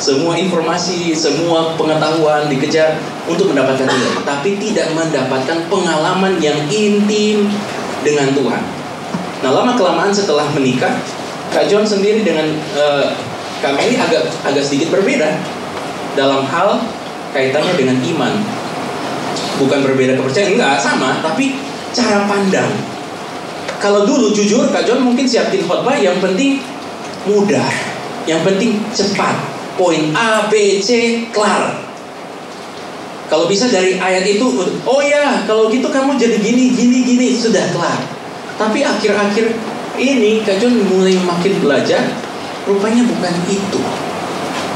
semua informasi, semua pengetahuan dikejar untuk mendapatkan nilai, tapi tidak mendapatkan pengalaman yang intim dengan Tuhan. Nah, lama-kelamaan setelah menikah, Kak John sendiri dengan Kak Meli agak sedikit berbeda dalam hal kaitannya dengan iman. Bukan berbeda kepercayaan, enggak, sama, tapi cara pandang. Kalau dulu jujur, Kak John mungkin siapin khotbah yang penting mudah, yang penting cepat, poin A, B, C, kelar. Kalau bisa dari ayat itu, kalau gitu kamu jadi gini, sudah kelar. Tapi akhir-akhir ini Kak John mulai makin belajar, rupanya bukan itu,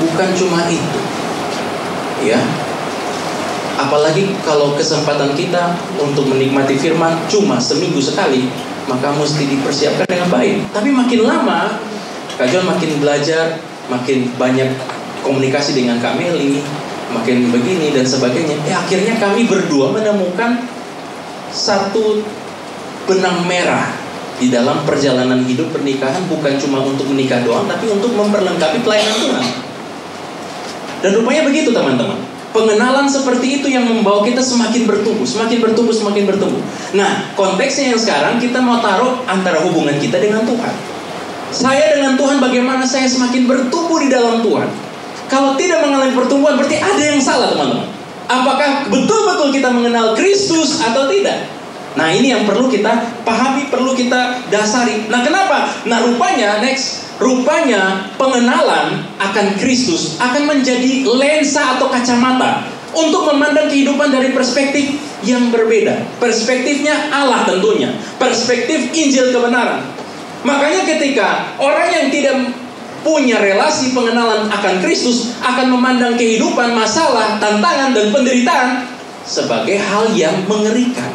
bukan cuma itu, ya. Apalagi kalau kesempatan kita untuk menikmati firman cuma seminggu sekali, maka mesti dipersiapkan dengan baik. Tapi makin lama Kak John makin belajar, makin banyak komunikasi dengan Kak Meli, makin begini dan sebagainya. Akhirnya kami berdua menemukan satu benang merah di dalam perjalanan hidup pernikahan, bukan cuma untuk menikah doang, tapi untuk memperlengkapi pelayanan Tuhan. Dan rupanya begitu teman-teman. Pengenalan seperti itu yang membawa kita semakin bertumbuh. Nah, konteksnya yang sekarang kita mau taruh antara hubungan kita dengan Tuhan. Saya dengan Tuhan, bagaimana saya semakin bertumbuh di dalam Tuhan. Kalau tidak mengalami pertumbuhan, berarti ada yang salah teman-teman. Apakah betul-betul kita mengenal Kristus atau tidak? Nah, ini yang perlu kita pahami, perlu kita dasari. Nah, kenapa? Nah, rupanya pengenalan akan Kristus akan menjadi lensa atau kacamata untuk memandang kehidupan dari perspektif yang berbeda. Perspektifnya Allah tentunya, perspektif Injil kebenaran. Makanya ketika orang yang tidak punya relasi pengenalan akan Kristus akan memandang kehidupan, masalah, tantangan, dan penderitaan sebagai hal yang mengerikan,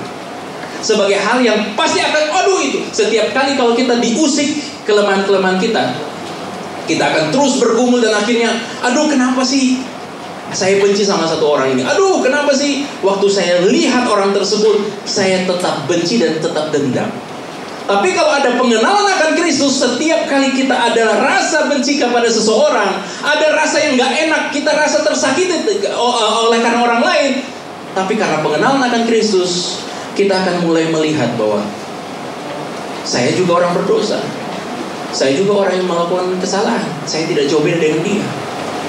sebagai hal yang pasti akan itu. Setiap kali kalau kita diusik kelemahan-kelemahan kita akan terus bergumul dan akhirnya kenapa sih saya benci sama satu orang ini? Kenapa sih waktu saya lihat orang tersebut saya tetap benci dan tetap dendam? Tapi kalau ada pengenalan akan Kristus, setiap kali kita ada rasa benci kepada seseorang, ada rasa yang gak enak, kita rasa tersakiti oleh karena orang lain, tapi karena pengenalan akan Kristus, kita akan mulai melihat bahwa saya juga orang berdosa, saya juga orang yang melakukan kesalahan, saya tidak jauh beda dengan dia.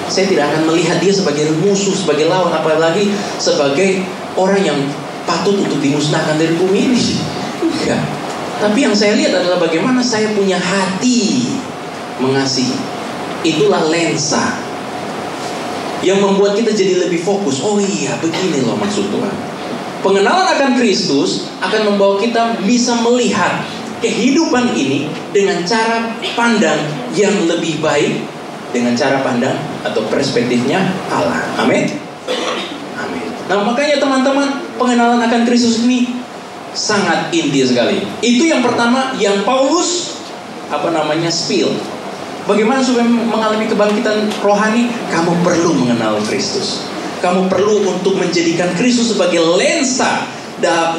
Saya tidak akan melihat dia sebagai musuh, sebagai lawan, apalagi sebagai orang yang patut untuk dimusnahkan dari bumi ini. Tapi yang saya lihat adalah bagaimana saya punya hati mengasihi. Itulah lensa yang membuat kita jadi lebih fokus. Oh iya, begini loh maksud Tuhan. Pengenalan akan Kristus akan membawa kita bisa melihat kehidupan ini dengan cara pandang yang lebih baik, dengan cara pandang atau perspektifnya Allah. Amin. Amin. Nah, makanya teman-teman, pengenalan akan Kristus ini sangat inti sekali. Itu yang pertama yang Paulus spill. Bagaimana supaya mengalami kebangkitan rohani? Kamu perlu mengenal Kristus. Kamu perlu untuk menjadikan Kristus sebagai lensa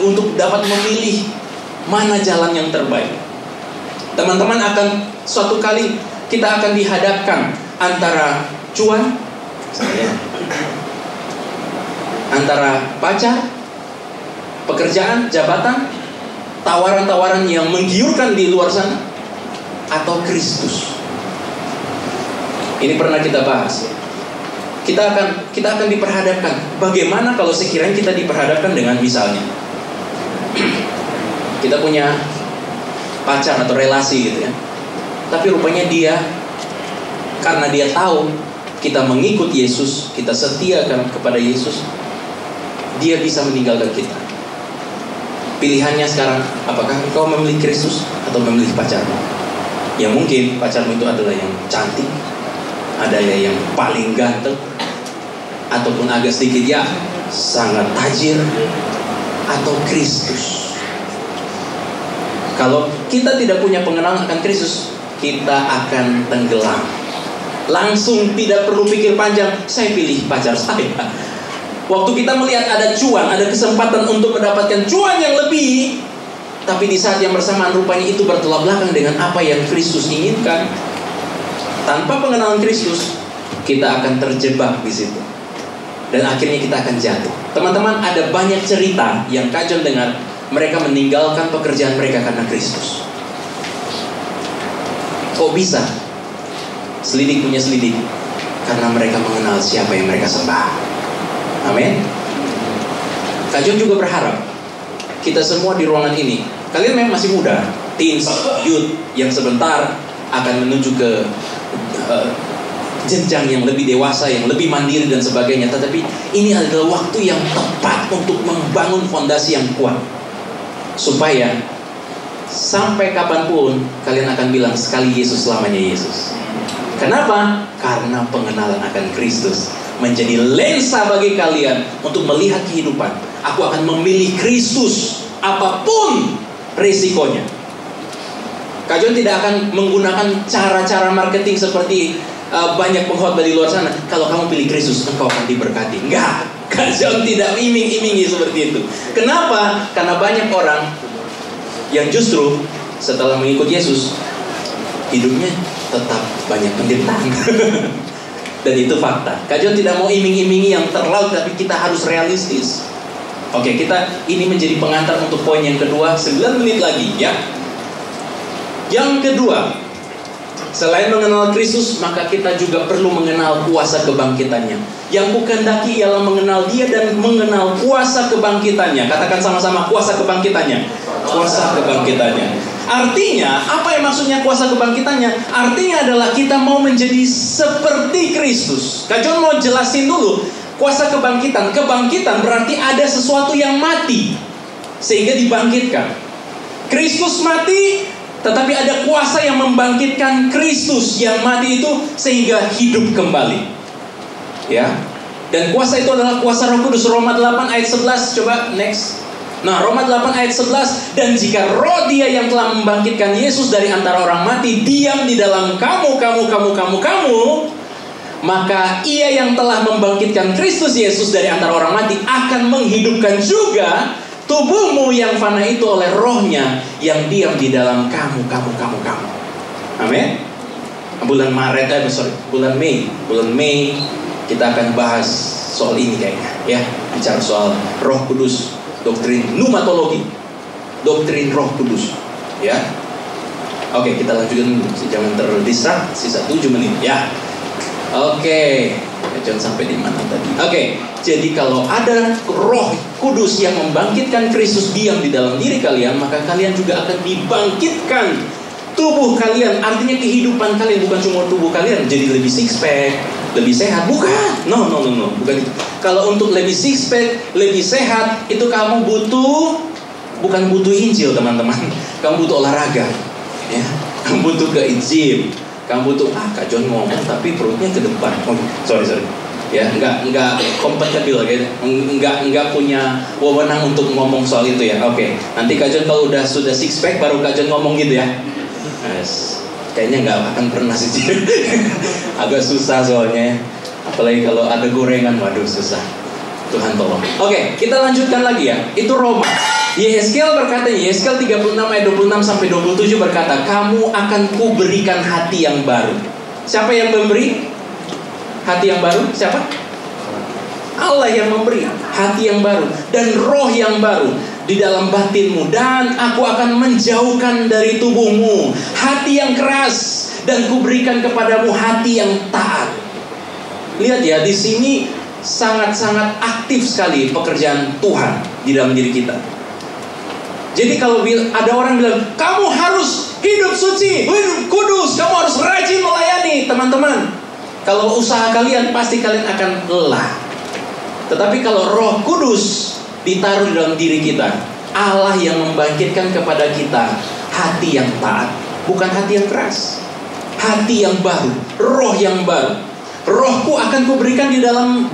untuk dapat memilih mana jalan yang terbaik. Teman-teman, akan suatu kali kita akan dihadapkan antara cuan, antara pacar, pekerjaan, jabatan, tawaran-tawaran yang menggiurkan di luar sana, atau Kristus. Ini pernah kita bahas. Kita akan diperhadapkan. Bagaimana kalau sekiranya kita diperhadapkan dengan misalnya kita punya pacar atau relasi gitu ya. Tapi rupanya karena dia tahu kita mengikut Yesus, kita setia kepada Yesus, dia bisa meninggalkan kita. Pilihannya sekarang, apakah engkau memilih Kristus atau memilih pacarmu? Ya mungkin pacarmu itu adalah yang cantik, ada yang paling ganteng, ataupun agak sedikit sangat tajir, atau Kristus. Kalau kita tidak punya pengenalan akan Kristus, kita akan tenggelam. Langsung tidak perlu pikir panjang, saya pilih pacar saya. Waktu kita melihat ada cuan, ada kesempatan untuk mendapatkan cuan yang lebih, tapi di saat yang bersamaan rupanya itu bertolak belakang dengan apa yang Kristus inginkan. Tanpa pengenalan Kristus, kita akan terjebak di situ. Dan akhirnya kita akan jatuh. Teman-teman, ada banyak cerita yang Kak John dengar. Mereka meninggalkan pekerjaan mereka karena Kristus. Kok bisa? Selidik punya selidik. Karena mereka mengenal siapa yang mereka sembah. Amin. Kak John juga berharap kita semua di ruangan ini, kalian memang masih muda, teens, youth, yang sebentar akan menuju ke jenjang yang lebih dewasa, yang lebih mandiri dan sebagainya. Tetapi ini adalah waktu yang tepat untuk membangun fondasi yang kuat, supaya sampai kapanpun kalian akan bilang sekali Yesus selamanya Yesus. Kenapa? Karena pengenalan akan Kristus menjadi lensa bagi kalian untuk melihat kehidupan. Aku akan memilih Kristus apapun risikonya. Kak John tidak akan menggunakan cara-cara marketing seperti banyak pengkhotbah di luar sana. Kalau kamu pilih Kristus, engkau akan diberkati. Enggak, Kak John tidak iming-imingi seperti itu. Kenapa? Karena banyak orang yang justru setelah mengikut Yesus, hidupnya tetap banyak penderitaan. Dan itu fakta. Kak John tidak mau iming-imingi yang terlalu, tapi kita harus realistis. Oke, kita ini menjadi pengantar untuk poin yang kedua. 9 menit lagi ya. Yang kedua, selain mengenal Kristus, maka kita juga perlu mengenal kuasa kebangkitannya. Yang kukendaki ialah mengenal Dia dan mengenal kuasa kebangkitannya. Katakan sama-sama, kuasa kebangkitannya. Kuasa kebangkitannya. Artinya, apa yang maksudnya kuasa kebangkitannya? Artinya adalah kita mau menjadi seperti Kristus. Kak John mau jelasin dulu kuasa kebangkitan. Kebangkitan berarti ada sesuatu yang mati sehingga dibangkitkan. Kristus mati, tetapi ada kuasa yang membangkitkan Kristus yang mati itu sehingga hidup kembali. Ya. Dan kuasa itu adalah kuasa Roh Kudus. Roma 8 ayat 11. Coba next. Nah, Roma 8 ayat 11. Dan jika roh Dia yang telah membangkitkan Yesus dari antara orang mati diam di dalam kamu, maka Ia yang telah membangkitkan Kristus Yesus dari antara orang mati akan menghidupkan juga tubuhmu yang fana itu oleh rohnya yang diam di dalam kamu. Amin. Bulan Mei kita akan bahas soal ini kayaknya ya, bicara soal Roh Kudus, doktrin pneumatologi, doktrin Roh Kudus ya. Oke, kita lanjutkan, jangan terdistrak, sisa 7 menit ya. Oke, jangan sampai di mana tadi. Oke, jadi kalau ada Roh Kudus yang membangkitkan Kristus diam di dalam diri kalian, maka kalian juga akan dibangkitkan tubuh kalian, artinya kehidupan kalian, bukan cuma tubuh kalian jadi lebih six pack, lebih sehat, bukan. No, bukan itu. Kalau untuk lebih six pack, lebih sehat, itu kamu bukan butuh Injil, teman-teman. Kamu butuh olahraga, ya. Kamu butuh ke gym. Kamu butuh Kak John ngomong tapi perutnya ke depan. Oh, sorry. Ya, enggak kompatibel gitu. Enggak punya wewenang untuk ngomong soal itu ya. Oke. Nanti Kak John kalau sudah six pack baru Kak John ngomong gitu ya. Kayaknya nggak akan pernah sih. Agak susah soalnya. Apalagi kalau ada gorengan, waduh susah. Tuhan tolong. Oke, kita lanjutkan lagi ya. Itu Roma. Yehezkiel berkata, Yehezkiel 36 ayat 26 sampai 27 berkata, kamu akan kuberikan hati yang baru. Siapa yang memberi hati yang baru? Siapa? Allah yang memberi hati yang baru dan roh yang baru di dalam batinmu, dan aku akan menjauhkan dari tubuhmu hati yang keras dan kuberikan kepadamu hati yang taat. Lihat ya, di sini sangat-sangat aktif sekali pekerjaan Tuhan di dalam diri kita. Jadi kalau ada orang bilang kamu harus hidup suci, hidup kudus, kamu harus rajin melayani, teman-teman, kalau usaha kalian pasti kalian akan lelah. Tetapi kalau Roh Kudus ditaruh di dalam diri kita, Allah yang membangkitkan kepada kita hati yang taat, bukan hati yang keras, hati yang baru, roh yang baru. Rohku akan kuberikan di dalam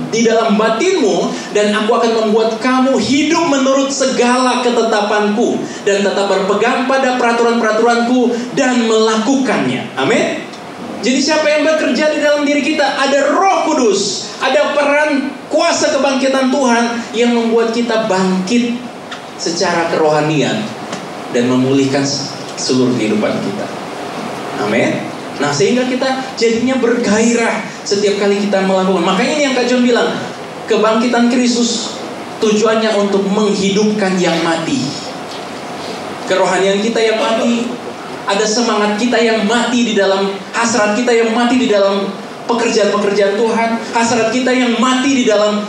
batinmu, dan aku akan membuat kamu hidup menurut segala ketetapanku dan tetap berpegang pada peraturan-peraturanku dan melakukannya. Amin. Jadi siapa yang bekerja di dalam diri kita? Ada Roh Kudus, ada peran kuasa kebangkitan Tuhan yang membuat kita bangkit secara kerohanian dan memulihkan seluruh kehidupan kita. Amin. Nah, sehingga kita jadinya bergairah setiap kali kita melakukan. Makanya ini yang Kak John bilang, kebangkitan Kristus tujuannya untuk menghidupkan yang mati. Kerohanian kita yang mati, ada semangat kita yang mati di dalam, hasrat kita yang mati di dalam pekerjaan-pekerjaan Tuhan, hasrat kita yang mati di dalam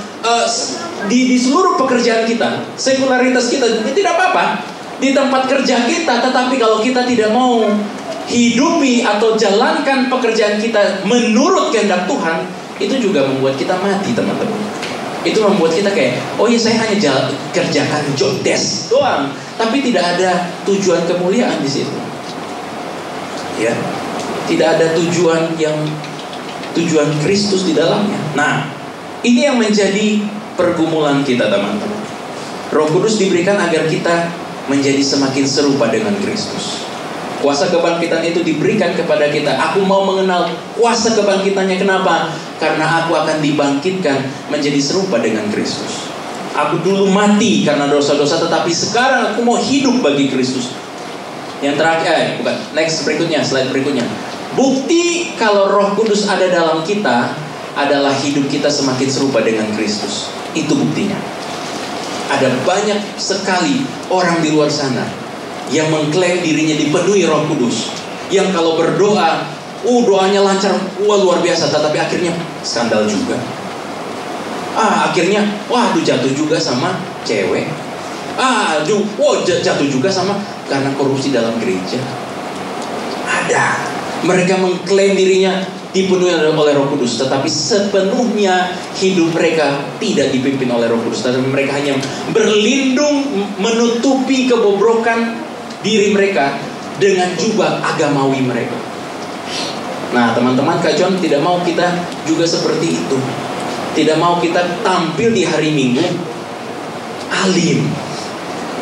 di seluruh pekerjaan kita, sekularitas kita. Ini tidak apa-apa di tempat kerja kita, tetapi kalau kita tidak mau hidupi atau jalankan pekerjaan kita menurut kehendak Tuhan, itu juga membuat kita mati, teman-teman. Itu membuat kita kayak, oh ya saya hanya kerjakan job desk doang, tapi tidak ada tujuan kemuliaan di situ. Ya, tidak ada tujuan Kristus di dalamnya. Nah, ini yang menjadi pergumulan kita, teman-teman. Roh Kudus diberikan agar kita menjadi semakin serupa dengan Kristus. Kuasa kebangkitan itu diberikan kepada kita. Aku mau mengenal kuasa kebangkitannya. Kenapa? Karena aku akan dibangkitkan menjadi serupa dengan Kristus. Aku dulu mati karena dosa-dosa, tetapi sekarang aku mau hidup bagi Kristus. Yang terakhir, next berikutnya, slide berikutnya. Bukti kalau Roh Kudus ada dalam kita adalah hidup kita semakin serupa dengan Kristus. Itu buktinya. Ada banyak sekali orang di luar sana yang mengklaim dirinya dipenuhi Roh Kudus, yang kalau berdoa, doanya lancar, luar biasa, tetapi akhirnya skandal juga. Akhirnya, jatuh juga sama cewek. Jatuh juga sama karena korupsi dalam gereja. Ada. Mereka mengklaim dirinya dipenuhi oleh Roh Kudus, tetapi sepenuhnya hidup mereka tidak dipimpin oleh Roh Kudus. Tetapi mereka hanya berlindung menutupi kebobrokan diri mereka dengan jubah agamawi mereka. Nah, teman-teman, Kak John tidak mau kita juga seperti itu. Tidak mau kita tampil di hari Minggu alim,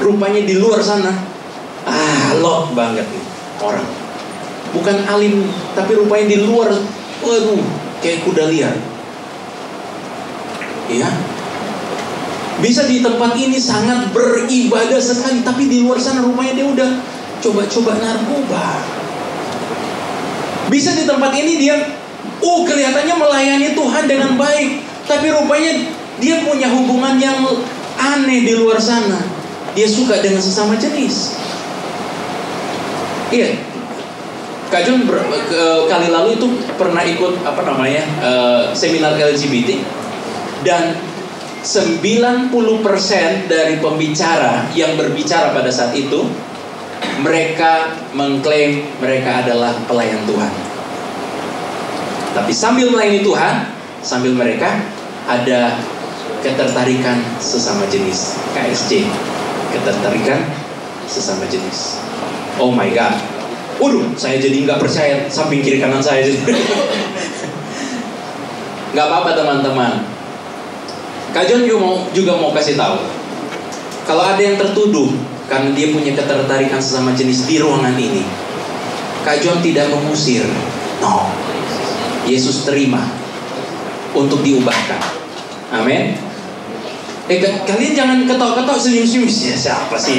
rupanya di luar sana lot banget nih orang. Bukan alim, tapi rupanya di luar, kayak kuda liar. Iya. Bisa di tempat ini sangat beribadah sekali, tapi di luar sana rupanya dia udah coba-coba narkoba. Bisa di tempat ini dia kelihatannya melayani Tuhan dengan baik, tapi rupanya dia punya hubungan yang aneh di luar sana. Dia suka dengan sesama jenis. Iya. Kak John kali lalu itu pernah ikut seminar LGBT, dan 90% dari pembicara yang berbicara pada saat itu Mereka mengklaim mereka adalah pelayan Tuhan. Tapi sambil melayani Tuhan, sambil mereka ada ketertarikan sesama jenis, KSJ, ketertarikan sesama jenis. Oh my God, waduh, saya jadi nggak percaya, samping kiri kanan saya jadi. Nggak apa-apa teman-teman. Kak John juga mau kasih tahu, kalau ada yang tertuduh karena dia punya ketertarikan sesama jenis di ruangan ini, Kak John tidak mengusir. No, Yesus terima untuk diubahkan. Amin. Kalian jangan ketawa-ketawa, senyum-senyum. Siapa sih?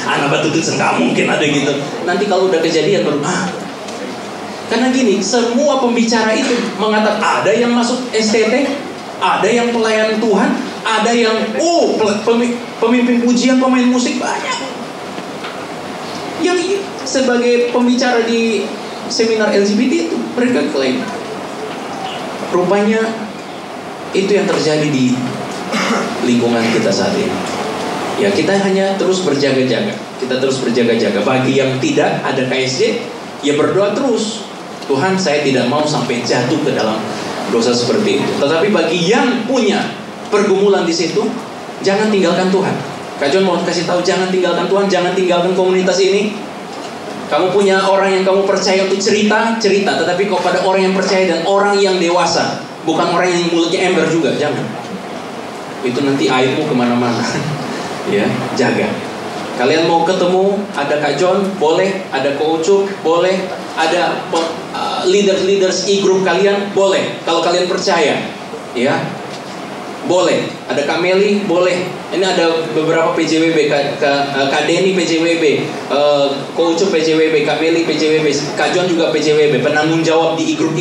Anak batu itu nggak mungkin ada gitu. Nanti kalau udah kejadian baru Karena gini, semua pembicara itu mengatakan ada yang masuk STT, ada yang pelayan Tuhan, ada yang pemimpin pujian, pemain musik, banyak. Yang sebagai pembicara di seminar LGBT itu mereka klaim. Rupanya itu yang terjadi di lingkungan kita saat ini. Ya, kita hanya terus berjaga-jaga. Kita terus berjaga-jaga. Bagi yang tidak ada KSJ, ya berdoa terus. Tuhan, saya tidak mau sampai jatuh ke dalam dosa seperti itu. Tetapi bagi yang punya pergumulan di situ, jangan tinggalkan Tuhan. Kak John mau kasih tahu, jangan tinggalkan Tuhan, jangan tinggalkan komunitas ini. Kamu punya orang yang kamu percaya untuk cerita, tetapi kepada orang yang percaya dan orang yang dewasa, bukan orang yang mulutnya ember juga, jangan. Itu nanti aibmu kemana-mana. Ya, jaga. Kalian mau ketemu, ada Kak John, boleh. Ada Ko Ucup, boleh. Ada leaders e-group kalian, boleh. Kalau kalian percaya, ya, boleh. Ada Kak Meli, boleh. Ini ada beberapa PJWB, Kak Denny PJWB, Ko Ucup PJWB, Kak Meli PJWB, Kak John juga PJWB, penanggung jawab di e-group.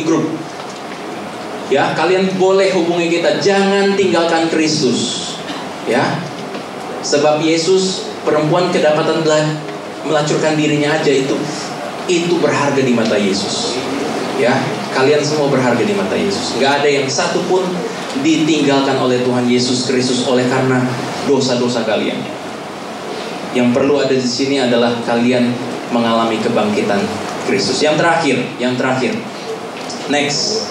Ya, kalian boleh hubungi kita. Jangan tinggalkan Kristus. Ya, sebab Yesus, perempuan kedapatan melacurkan dirinya aja itu berharga di mata Yesus. Ya, kalian semua berharga di mata Yesus. Gak ada yang satu pun ditinggalkan oleh Tuhan Yesus Kristus oleh karena dosa-dosa kalian. Yang perlu ada di sini adalah kalian mengalami kebangkitan Kristus. Yang terakhir. Next.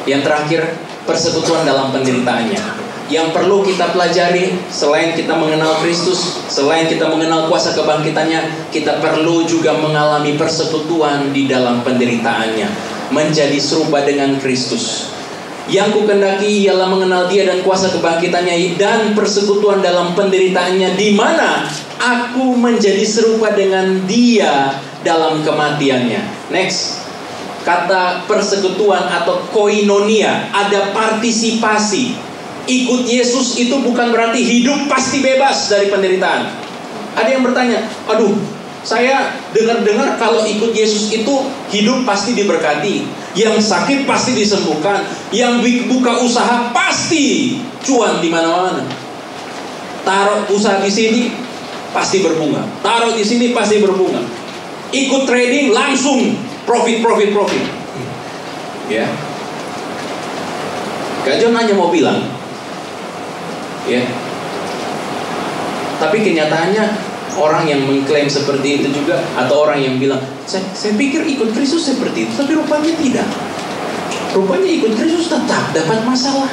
Yang terakhir, persekutuan dalam penderitaannya. Yang perlu kita pelajari, selain kita mengenal Kristus, selain kita mengenal kuasa kebangkitannya, kita perlu juga mengalami persekutuan di dalam penderitaannya, menjadi serupa dengan Kristus. Yang kukendaki ialah mengenal Dia dan kuasa kebangkitannya dan persekutuan dalam penderitaannya, di mana aku menjadi serupa dengan Dia dalam kematiannya. Next. Kata persekutuan atau koinonia, ada partisipasi. Ikut Yesus itu bukan berarti hidup pasti bebas dari penderitaan. Ada yang bertanya, aduh, saya dengar-dengar kalau ikut Yesus itu hidup pasti diberkati, yang sakit pasti disembuhkan, yang buka usaha pasti cuan di mana-mana. Taruh usaha di sini pasti berbunga, taruh di sini pasti berbunga. Ikut trading langsung profit. Ya. Kak John hanya mau bilang, ya. Tapi kenyataannya orang yang mengklaim seperti itu juga, atau orang yang bilang, saya pikir ikut Kristus seperti itu, tapi rupanya tidak. Rupanya ikut Kristus tetap dapat masalah,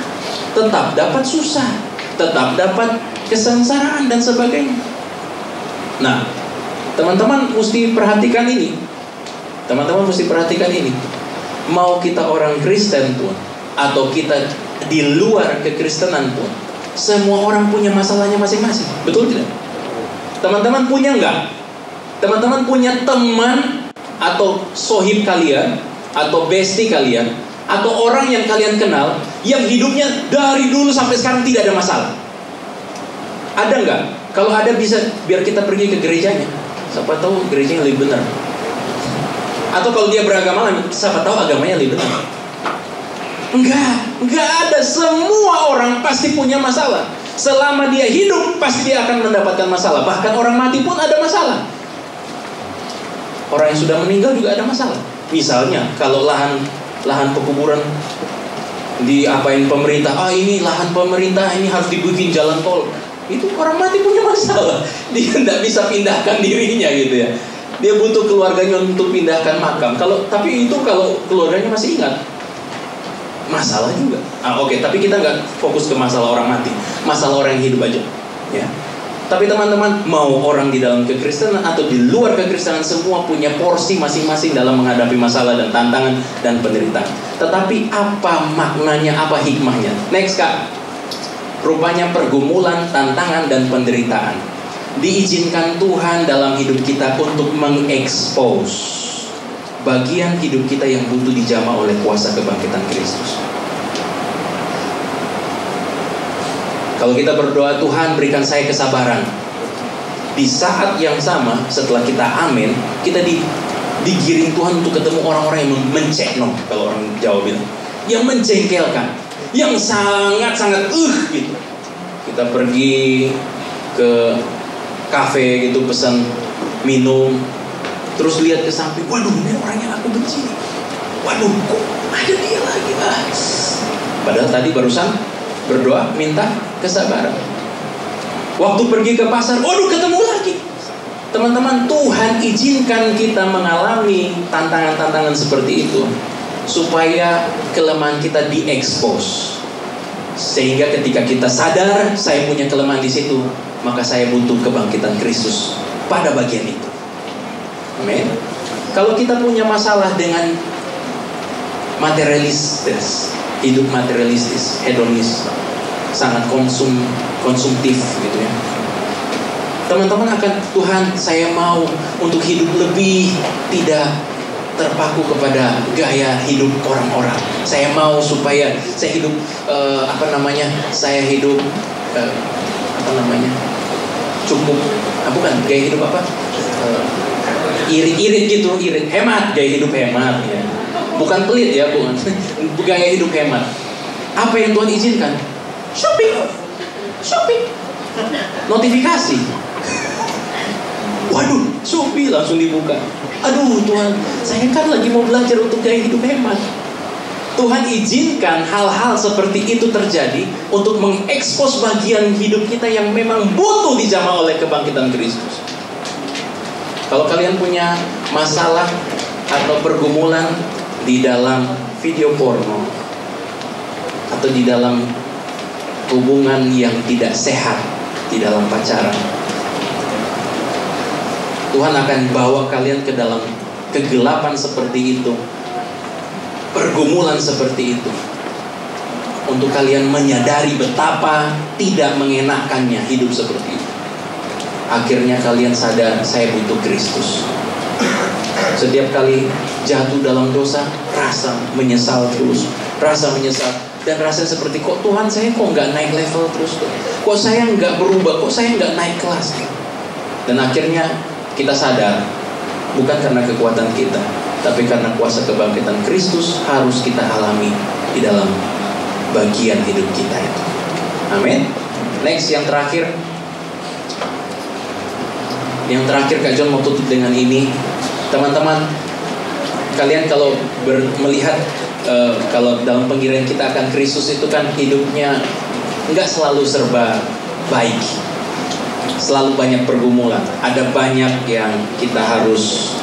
tetap dapat susah, tetap dapat kesengsaraan dan sebagainya. Nah, teman-teman mesti perhatikan ini. Mau kita orang Kristen pun, atau kita di luar kekristenan pun, semua orang punya masalahnya masing-masing. Betul tidak? Teman-teman punya enggak? Teman-teman punya teman atau sohib kalian, atau bestie kalian, atau orang yang kalian kenal, yang hidupnya dari dulu sampai sekarang tidak ada masalah? Ada enggak? Kalau ada, bisa biar kita pergi ke gerejanya. Siapa tahu gerejanya lebih benar. Atau kalau dia beragama lain, siapa tahu agamanya lebih benar. Enggak ada. Semua orang pasti punya masalah. Selama dia hidup, pasti dia akan mendapatkan masalah. Bahkan orang mati pun ada masalah. Orang yang sudah meninggal juga ada masalah. Misalnya, kalau lahan pekuburan diapain pemerintah, ini lahan pemerintah, ini harus dibikin jalan tol. Itu orang mati punya masalah. Dia tidak bisa pindahkan dirinya gitu ya. Dia butuh keluarganya untuk pindahkan makam. Tapi kalau keluarganya masih ingat, masalah juga. Oke, tapi kita nggak fokus ke masalah orang mati, masalah orang yang hidup aja. Ya. Tapi teman-teman, mau orang di dalam kekristenan atau di luar kekristenan, semua punya porsi masing-masing dalam menghadapi masalah dan tantangan dan penderitaan. Tetapi apa maknanya, apa hikmahnya? Next Kak. Rupanya pergumulan, tantangan, dan penderitaan diizinkan Tuhan dalam hidup kita untuk mengekspos bagian hidup kita yang butuh dijamah oleh kuasa kebangkitan Kristus. Kalau kita berdoa, Tuhan berikan saya kesabaran, di saat yang sama setelah kita amin, kita digiring Tuhan untuk ketemu orang-orang yang mencekno, kalau orang Jawa bilang, yang menjengkelkan, yang sangat-sangat gitu. Kita pergi ke kafe gitu, pesan minum, terus lihat ke samping, waduh ini orang yang aku benci, waduh kok ada dia lagi lah. Padahal tadi barusan berdoa minta kesabaran. Waktu pergi ke pasar, waduh ketemu lagi. Teman-teman, Tuhan izinkan kita mengalami tantangan-tantangan seperti itu supaya kelemahan kita diekspos. Sehingga ketika kita sadar saya punya kelemahan di situ, maka saya butuh kebangkitan Kristus pada bagian itu. Amin. Kalau kita punya masalah dengan materialistis, hidup materialistis, hedonis, sangat konsumtif gitu ya. Teman-teman akan, Tuhan saya mau untuk hidup lebih tidak terpaku kepada gaya hidup orang-orang. Saya mau supaya saya hidup saya hidup cukup, bukan gaya hidup irit-irit gitu, hemat, gaya hidup hemat ya. Bukan pelit ya, bukan. Gaya hidup hemat. Apa yang Tuhan izinkan? Shopping. Notifikasi. Waduh, Shopee langsung dibuka. Aduh Tuhan, saya kan lagi mau belajar untuk gaya hidup hemat. Tuhan izinkan hal-hal seperti itu terjadi untuk mengekspos bagian hidup kita yang memang butuh dijamah oleh kebangkitan Kristus. Kalau kalian punya masalah atau pergumulan di dalam video porno atau di dalam hubungan yang tidak sehat di dalam pacaran, Tuhan akan bawa kalian ke dalam kegelapan seperti itu, pergumulan seperti itu, untuk kalian menyadari betapa tidak mengenakannya hidup seperti itu. Akhirnya kalian sadar, saya butuh Kristus. Setiap kali jatuh dalam dosa, rasa menyesal terus, dan rasanya seperti, kok Tuhan saya kok nggak naik level terus, kok saya nggak berubah, kok saya nggak naik kelas. Dan akhirnya kita sadar, bukan karena kekuatan kita, tapi karena kuasa kebangkitan Kristus harus kita alami di dalam bagian hidup kita itu. Amin. Next, yang terakhir Kak John mau tutup dengan ini. Teman-teman, kalian kalau melihat kalau dalam penggirian kita akan Kristus itu kan hidupnya nggak selalu serba baik, selalu banyak pergumulan, ada banyak yang kita harus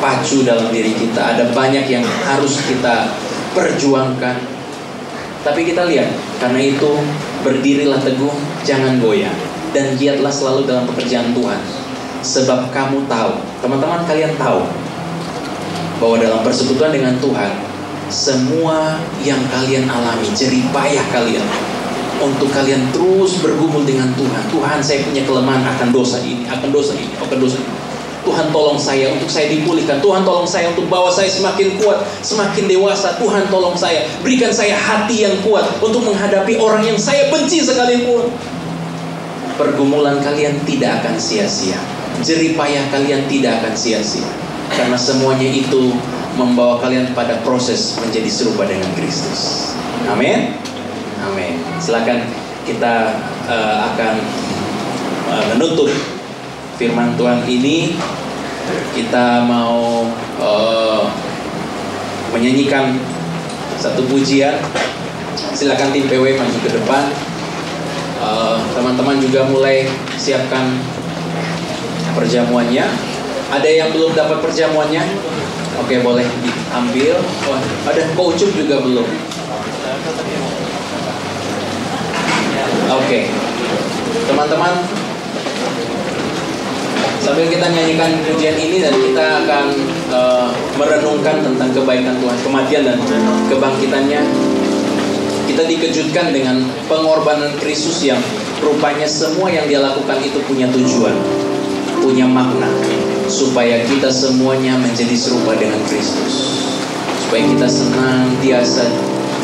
pacu dalam diri kita, ada banyak yang harus kita perjuangkan. Tapi kita lihat, karena itu berdirilah teguh, jangan goyah, dan giatlah selalu dalam pekerjaan Tuhan. Sebab kamu tahu, teman-teman kalian tahu, bahwa dalam persekutuan dengan Tuhan, semua yang kalian alami, jerih payah kalian, untuk kalian terus bergumul dengan Tuhan. Tuhan, saya punya kelemahan akan dosa ini. Tuhan tolong saya untuk saya dipulihkan. Tuhan tolong saya untuk bawa saya semakin kuat, semakin dewasa. Tuhan tolong saya, berikan saya hati yang kuat untuk menghadapi orang yang saya benci sekalipun. Pergumulan kalian tidak akan sia-sia, jerih payah kalian tidak akan sia-sia, karena semuanya itu membawa kalian pada proses menjadi serupa dengan Kristus. Amin. Amin. Silakan kita akan menutup firman Tuhan ini. Kita mau menyanyikan satu pujian. Silakan tim PW maju ke depan. Teman-teman juga mulai siapkan perjamuannya. Ada yang belum dapat perjamuannya? Oke, boleh diambil. Oh, ada kok Ucup juga belum. Oke, teman-teman, sambil kita nyanyikan pujian ini dan kita akan merenungkan tentang kebaikan Tuhan, kematian dan kebangkitannya. Kita dikejutkan dengan pengorbanan Kristus yang rupanya semua yang Dia lakukan itu punya tujuan, punya makna, supaya kita semuanya menjadi serupa dengan Kristus, supaya kita senantiasa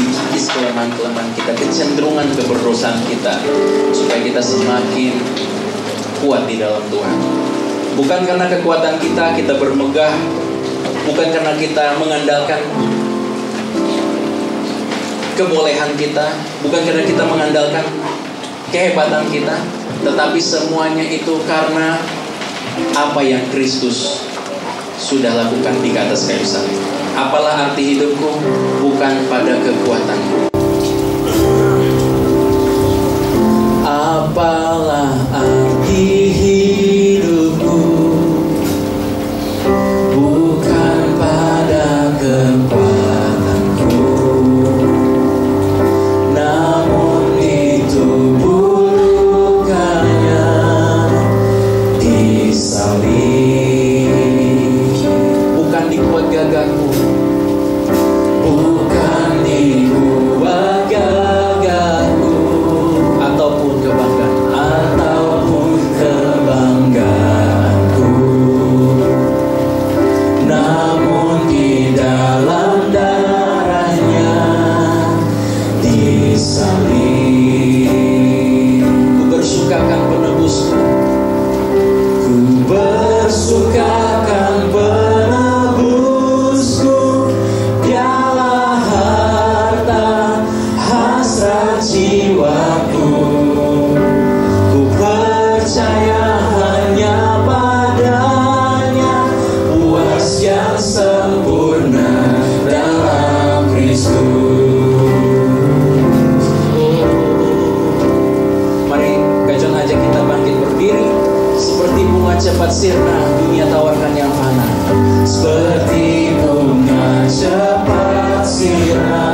dikikis kelemahan-kelemahan kita, kecenderungan keberdosaan kita, supaya kita semakin kuat di dalam Tuhan. Bukan karena kekuatan kita bermegah, bukan karena kita mengandalkan kebolehan kita, bukan karena kita mengandalkan kehebatan kita, tetapi semuanya itu karena apa yang Kristus sudah lakukan di atas kayu salib. Apalah arti hidupku? Bukan pada kekuatanku. Apalah arti hidupku? Bukan pada kekuatanku, namun di tubuh lukanya di salib. Bukan di kuat gagahku, bukan di kuat gagahku ataupun kebanggaanku, namun di dalam darahnya di salib. Ku bersukakan penebusku, ku bersukakan penebusku. Dialah harta hasrat jiwaku. Ku percaya hanya padanya, puas yang sempurna dalam Kristus. Mari Kak ajak kita bangkit berdiri. Seperti bunga cepat sirna, dunia tawarkan yang fana. Seperti bunga cepat sirna,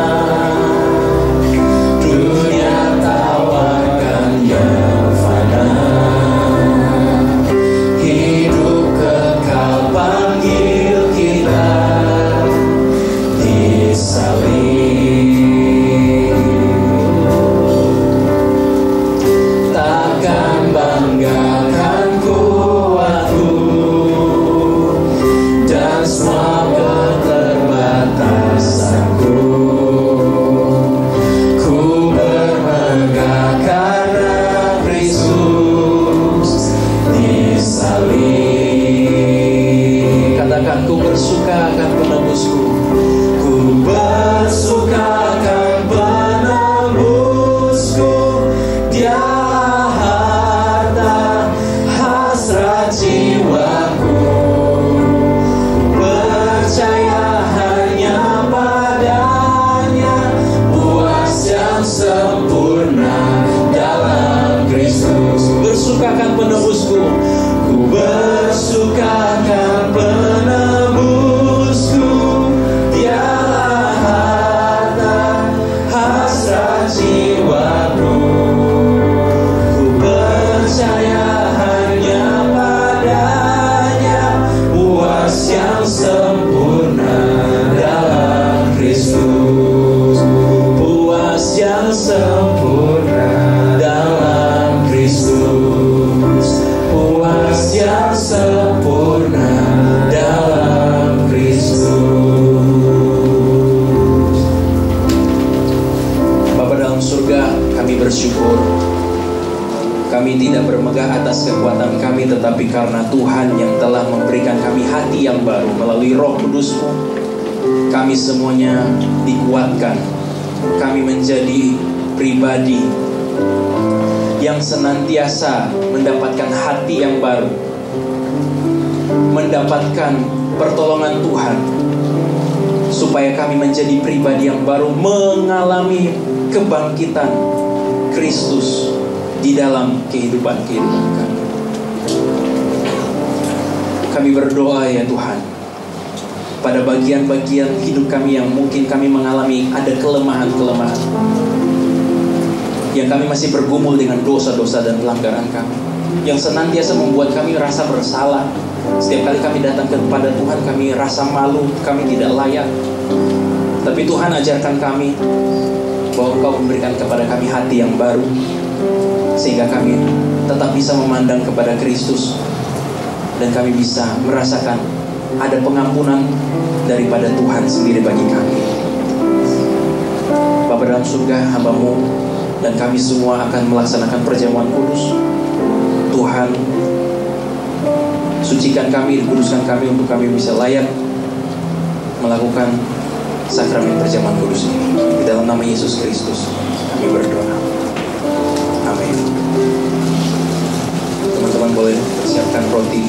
dunia tawarkan yang fana. Hidup kekal panggil kita di salib. Takkan banggakan kuatku dan semua keterbatasanku. Ku bermegah karena Kristus di salib. Katakan, ku bersuka akan penebusku. Ku bersuka akan penebusku. Dia harta hasrat jiwaku. Percaya hanya padanya, puas yang sempurna dalam Kristus. Bersukakan penebusku. Ku bersukakan penebusku. Dialah harta hasrat jiwaku. Ku percaya hanya padanya, puas yang sempurna dalam Kristus. Puas yang sempurna dalam Kristus. Puas yang sempurna dalam Kristus. Bapa dalam surga, kami bersyukur. Kami tidak bermegah atas kekuatan kami, tetapi karena Tuhan yang telah memberikan kami hati yang baru melalui Roh Kudus-Mu. Kami semuanya dikuatkan. Kami menjadi pribadi yang senantiasa mendapatkan hati yang baru, mendapatkan pertolongan Tuhan, supaya kami menjadi pribadi yang baru, mengalami kebangkitan Kristus di dalam kehidupan kami. Kami berdoa ya Tuhan, pada bagian-bagian hidup kami yang mungkin kami mengalami ada kelemahan-kelemahan, yang kami masih bergumul dengan dosa-dosa dan pelanggaran kami, yang senantiasa membuat kami rasa bersalah. Setiap kali kami datang kepada Tuhan, kami rasa malu, kami tidak layak. Tapi Tuhan ajarkan kami bahwa Engkau memberikan kepada kami hati yang baru, sehingga kami tetap bisa memandang kepada Kristus, dan kami bisa merasakan ada pengampunan daripada Tuhan sendiri bagi kami. Bapa dalam surga, hamba-Mu dan kami semua akan melaksanakan perjamuan kudus. Tuhan, sucikan kami, kuduskan kami untuk kami bisa layak melakukan sakramen perjamuan kudus ini. Di dalam nama Yesus Kristus kami berdoa. Amin. Teman-teman boleh siapkan roti.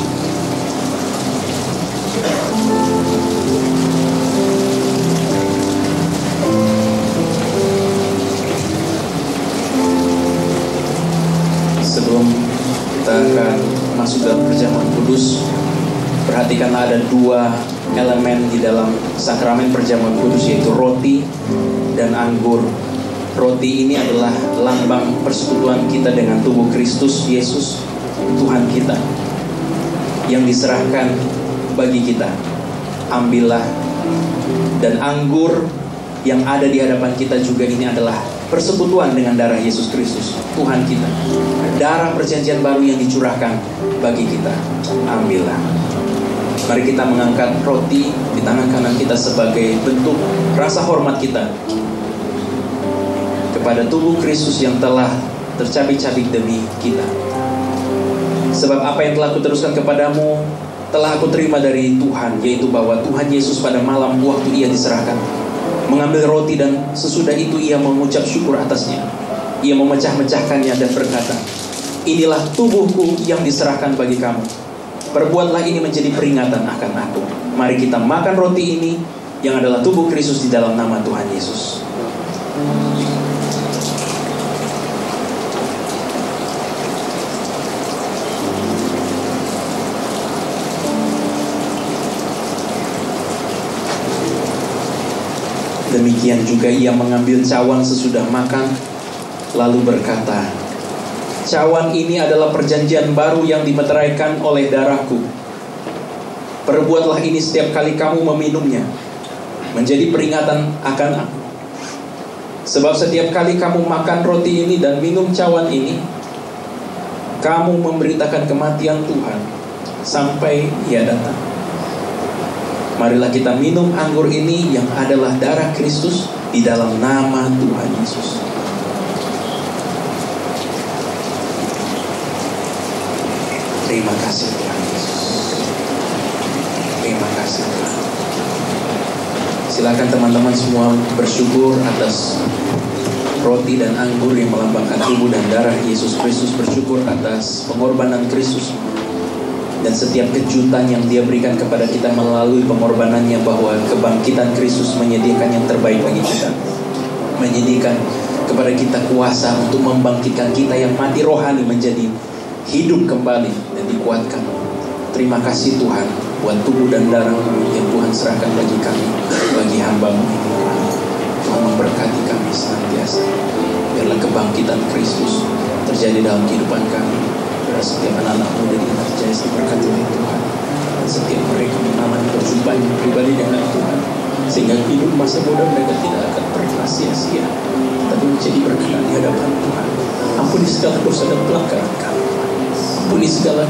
Sebelum kita akan masuk dalam perjamuan kudus, perhatikanlah ada dua elemen di dalam sakramen perjamuan kudus, yaitu roti dan anggur. Roti ini adalah lambang persekutuan kita dengan tubuh Kristus Yesus, Tuhan kita, yang diserahkan bagi kita. Ambillah. Dan anggur yang ada di hadapan kita juga ini adalah persekutuan dengan darah Yesus Kristus, Tuhan kita. Darah perjanjian baru yang dicurahkan bagi kita. Ambillah. Mari kita mengangkat roti di tangan kanan kita sebagai bentuk rasa hormat kita kepada tubuh Kristus yang telah tercabik-cabik demi kita. Sebab apa yang telah kuteruskan kepadamu telah aku terima dari Tuhan, yaitu bahwa Tuhan Yesus pada malam waktu ia diserahkan mengambil roti, dan sesudah itu ia mengucap syukur atasnya. Ia memecah-mecahkannya dan berkata, inilah tubuhku yang diserahkan bagi kamu. Perbuatlah ini menjadi peringatan akan aku. Mari kita makan roti ini yang adalah tubuh Kristus di dalam nama Tuhan Yesus. Demikian juga ia mengambil cawan sesudah makan, lalu berkata, cawan ini adalah perjanjian baru yang dimeteraikan oleh darahku. Perbuatlah ini setiap kali kamu meminumnya, menjadi peringatan akan aku. Sebab setiap kali kamu makan roti ini dan minum cawan ini, kamu memberitakan kematian Tuhan sampai ia datang. Marilah kita minum anggur ini yang adalah darah Kristus di dalam nama Tuhan Yesus. Terima kasih Tuhan Yesus. Terima kasih Tuhan. Silakan teman-teman semua bersyukur atas roti dan anggur yang melambangkan tubuh dan darah Yesus Kristus. Bersyukur atas pengorbanan Kristus dan setiap kejutan yang Dia berikan kepada kita melalui pengorbanannya, bahwa kebangkitan Kristus menyediakan yang terbaik bagi kita, menyediakan kepada kita kuasa untuk membangkitkan kita yang mati rohani menjadi hidup kembali dan dikuatkan. Terima kasih Tuhan buat tubuh dan darah yang Tuhan serahkan bagi kami, bagi hamba-Mu ini. Tuhan memberkati kami senantiasa. Biarlah kebangkitan Kristus terjadi dalam kehidupan kami. Setiap anak-anak muda di Energize diberkati oleh Tuhan, dan setiap mereka mengalami perjumpaan pribadi dengan Tuhan, sehingga hidup masa muda mereka tidak akan pernah sia-sia, tapi menjadi berkenan di hadapan Tuhan. Ampuni segala dosa dan pelanggaran kami, ampuni segala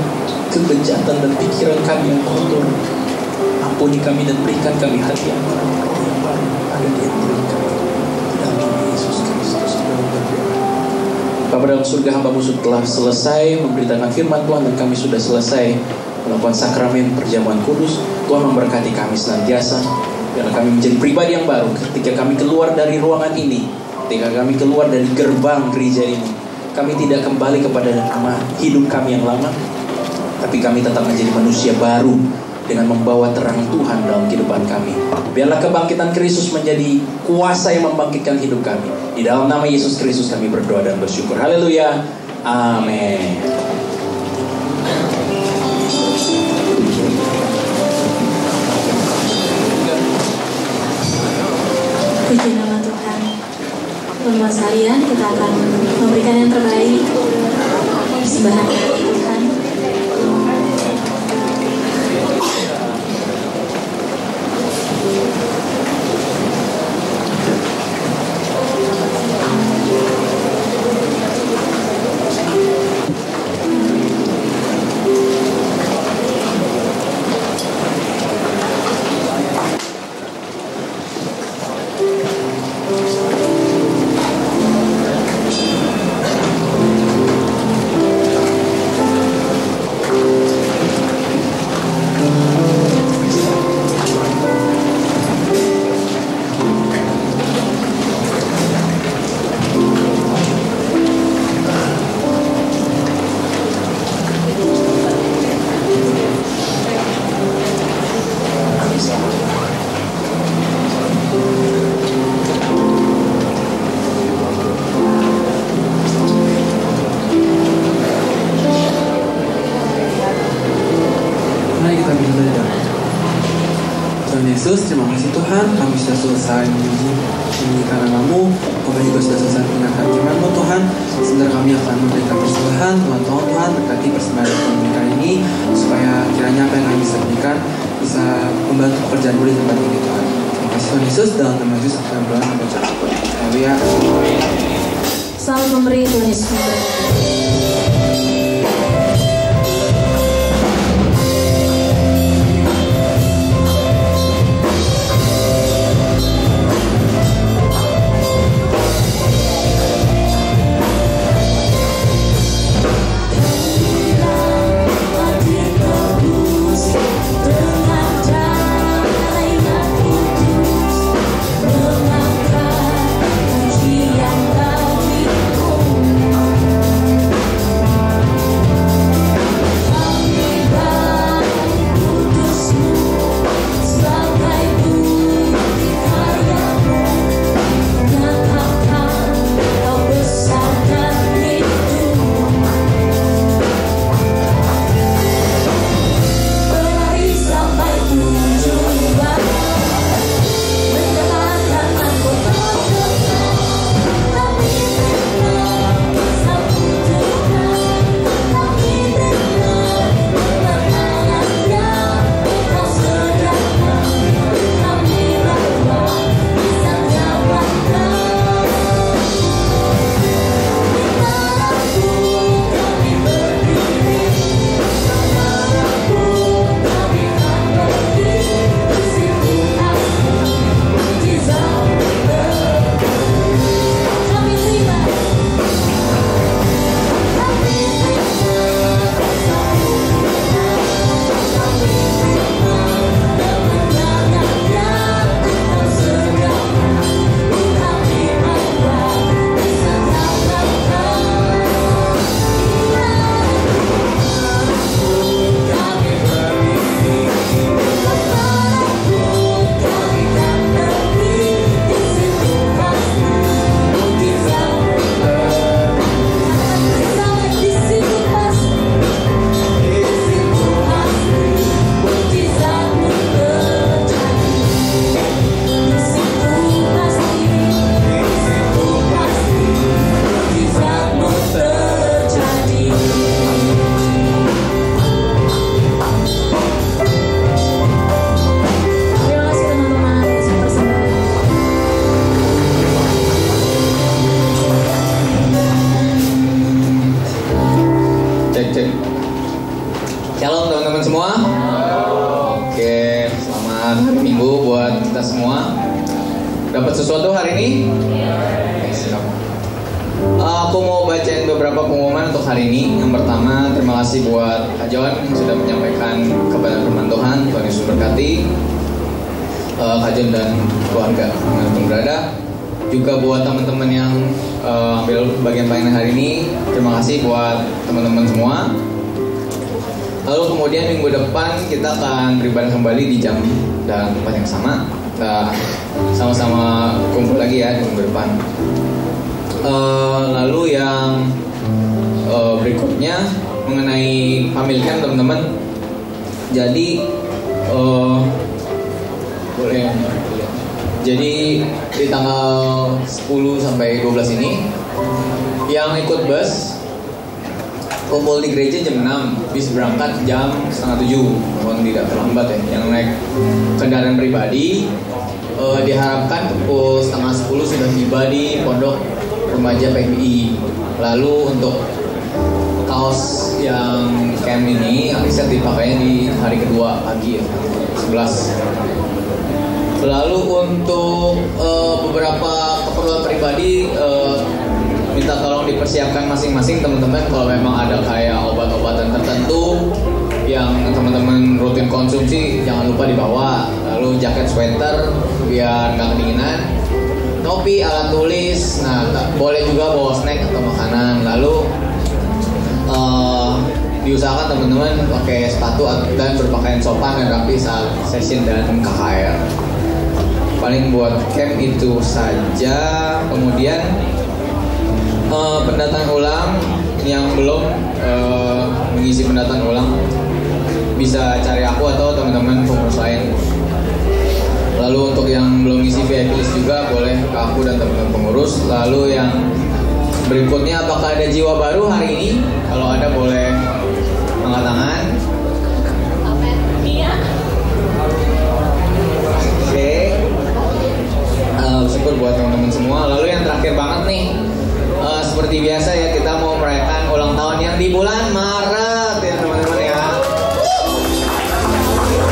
kebejatan dan pikiran kami yang kotor. Ampuni kami dan berikan kami hati yang baru, roh yang baru ada di hati kami. Dalam nama Yesus Kristus kami berdoa. Bapa dalam surga, hamba-Mu telah selesai memberitakan firman Tuhan, dan kami sudah selesai melakukan sakramen perjamuan kudus. Tuhan memberkati kami senantiasa, biarlah kami menjadi pribadi yang baru ketika kami keluar dari ruangan ini, ketika kami keluar dari gerbang gereja ini. Kami tidak kembali kepada hidup kami yang lama, tapi kami tetap menjadi manusia baru dengan membawa terang Tuhan dalam kehidupan kami. Biarlah kebangkitan Kristus menjadi kuasa yang membangkitkan hidup kami. Di dalam nama Yesus Kristus kami berdoa dan bersyukur. Haleluya. Amin. Puji nama Tuhan. Teman-teman sekalian, kita akan memberikan yang terbaik persembahan kepada Tuhan. Yesus, terima kasih Tuhan, kami sudah selesai menyanyikan namamu, kami juga sudah selesai mendengarkan firman-Mu Tuhan. Sebentar kami akan memberikan persembahan, Tuhan berkati persembahan yang kami berikan ini, supaya kiranya apa yang kami bisa berikan bisa membantu pekerjaan-Mu di tempat ini Tuhan. Terima kasih Tuhan Yesus, dalam nama Yesus kami berdoa dan berdoa. Haleluya. Selamat memberi Tuhan Yesus memberkati. Shalom teman-teman semua. Oke, selamat minggu buat kita semua. Dapat sesuatu hari ini? Oke, siap. Aku mau bacain beberapa pengumuman untuk hari ini. Yang pertama, terima kasih buat Kak John yang sudah menyampaikan kepada firman Tuhan. Tuhan Yesus berkati Kak John dan keluarga dimanapun berada. Juga buat teman-teman yang ambil bagian pelayanan hari ini, terima kasih buat teman-teman semua. Lalu kemudian minggu depan kita akan beribadah kembali di jam dan tempat yang sama. Kita sama-sama kumpul lagi ya di minggu depan. Lalu yang berikutnya mengenai family camp teman-teman. Jadi boleh. Jadi di tanggal 10 sampai 12 ini yang ikut bus kumpul di gereja jam 6, bis berangkat jam setengah 7, mohon tidak terlambat ya. Yang naik kendaraan pribadi diharapkan pukul setengah 10 sudah tiba di pondok remaja PMI. Lalu untuk kaos yang camp ini bisa dipakainya di hari kedua pagi ya, 11. Lalu untuk beberapa keperluan pribadi minta tolong dipersiapkan masing-masing teman-teman. Kalau memang ada kayak obat-obatan tertentu yang teman-teman rutin konsumsi, jangan lupa dibawa. Lalu jaket sweater biar nggak kedinginan, topi, alat tulis. Nah, boleh juga bawa snack atau makanan. Lalu diusahakan teman-teman pakai sepatu dan berpakaian sopan dan rapi saat session dan KKR. Paling buat camp itu saja. Kemudian pendataan ulang yang belum mengisi pendataan ulang bisa cari aku atau teman-teman pengurus lain. Lalu untuk yang belum ngisi VIP list juga boleh ke aku dan teman-teman pengurus. Lalu yang berikutnya, apakah ada jiwa baru hari ini? Kalau ada boleh angkat tangan. Oke. Syukur buat teman-teman semua. Lalu yang terakhir banget nih, seperti biasa ya, kita mau merayakan ulang tahun yang di bulan Maret ya teman-teman ya.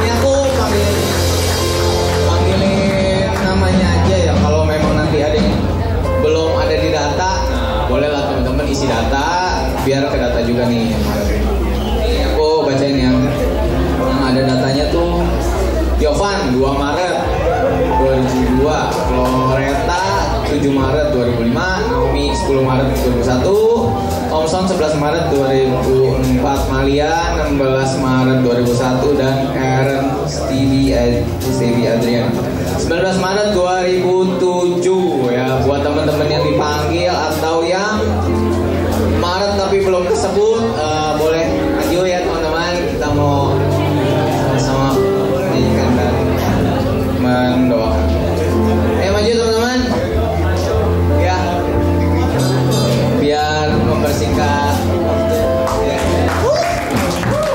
Ini aku panggilin namanya aja ya. Kalau memang nanti ada yang belum ada di data, nah bolehlah teman-teman isi data biar ke data juga nih. Ini aku bacain yang ada datanya tuh. Yovan 2 Maret 2002, Loreta 7 Maret 2005, Naomi 10 Maret 2001, Thompson 11 Maret 2004, Malia 16 Maret 2001, dan Aaron Stevie Adrian 19 Maret 2007 ya. Buat teman-teman yang dipanggil atau yang Maret tapi belum tersebut, boleh maju ya teman-teman. Kita mau sama-sama menyanyikan dan mendoakan. Maju teman-teman ya, biar mempersingkat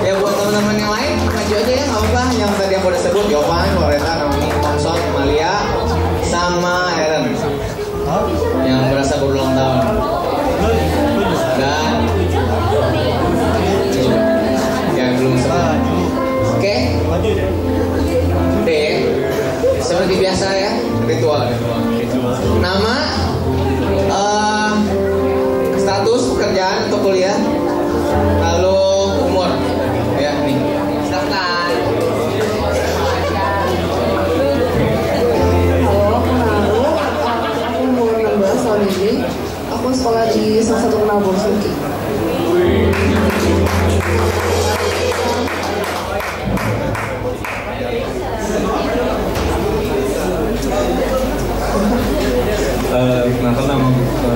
ya. Buat teman-teman yang lain maju aja ya, nggak apa-apa. Yang tadi aku udah sebut, Yovan, Loreta, Naomi, Thompson, Malia, sama Aaron yang berasa berulang tahun. Dan yang belum sebut. Oke. Seperti biasa ya, ritual. Nama, status pekerjaan untuk kuliah, lalu umur. Ya nih, silakan. Halo, aku umur 16 tahun ini. Aku sekolah di salah satu penabur Suki. Kenalkan, nama